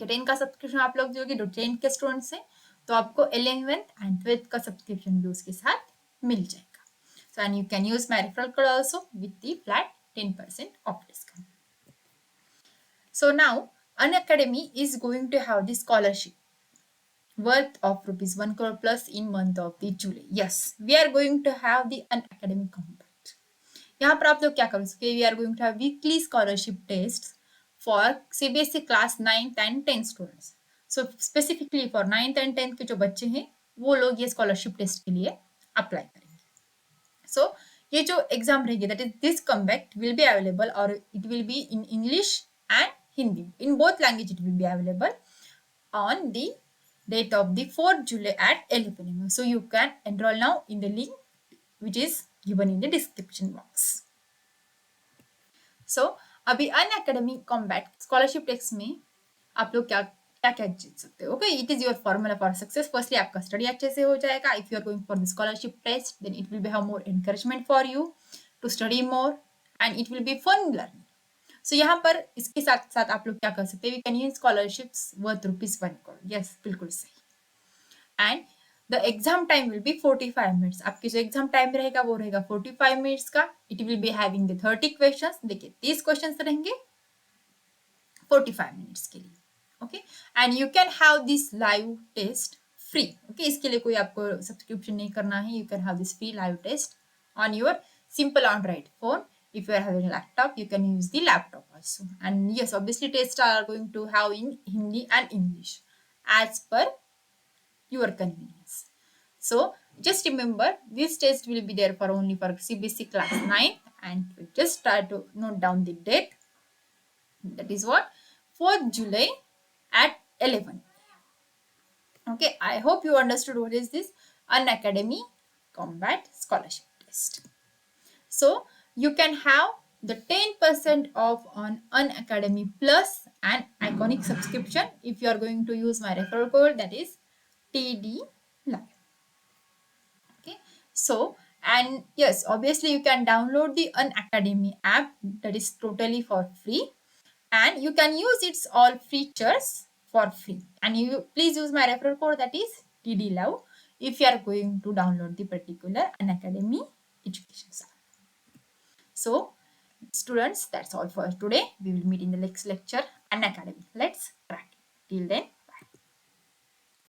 S1: 10 का subscription आप लोग दोगे जो 10 के स्टूडेंट्स हैं तो आपको 11th एंड 12th का सब्सक्रिप्शन भी उसके साथ मिल जाएगा। So and you can use my referral code also with the flat 10% off discount. So now Unacademy is going to have the scholarship worth of rupees 1 crore plus in month of the July. Yes, we are going to have the Unacademy Compact. यहाँ पर आप लोग क्या कर सकते हैं? We are going to have weekly scholarship tests for CBSE class 9th and 10th students. So specifically for 9th and 10th के जो बच्चे हैं वो लोग ये स्कॉलरशिप टेस्ट के लिए अप्लाई करेंगे. So ये जो एग्जाम रहेगी that is this comeback will be available or it will be in English and Hindi. In both language it will be available on the date of the 4th July at 11 am. So you can enroll now in the link which is given in the description box. So अभी Unacademy combat scholarship test में आप लोग क्या क्या क्या जीत सकते हो. Okay, it is your formula for success. Firstly आपका स्टडी अच्छे से हो जाएगा. If you are going for the scholarship test then it will be have more encouragement for you to study more and it will be fun learning. So यहाँ पर इसके साथ साथ आप लोग क्या कर सकते हैं. We can use scholarships worth rupees 1 crore. Yes, बिल्कुल सही. And the exam time will be 45 minutes. आपकी जो एग्जाम टाइम रहेगा वो रहेगा 45 मिनट्स का. It will be having the 30 questions. देखिए 30 क्वेश्चंस रहेंगे 45 मिनट्स के लिए. Okay, and you can have this live test free. Okay, इसके लिए कोई आपको सब्सक्रिप्शन नहीं करना है. You can have this free live test on your simple Android phone. If you are having a laptop, you can use the laptop also. And yes, obviously tests are going to have in Hindi and English as per your convenience. So just remember this test will be there for only for CBSE class 9 and just try to note down the date. That is what 4th July at 11. Okay, I hope you understood what is this Unacademy Combat Scholarship Test. So you can have the 10% off on Unacademy Plus and Iconic subscription if you are going to use my referral code, that is TD Live. Okay, so and yes, obviously you can download the Unacademy app that is totally for free and you can use its all features for free. And you please use my referral code, that is TD Love, if you are going to download the particular Unacademy education app. So students, that's all for today. We will meet in the next lecture. Unacademy. Let's crack it. Till then,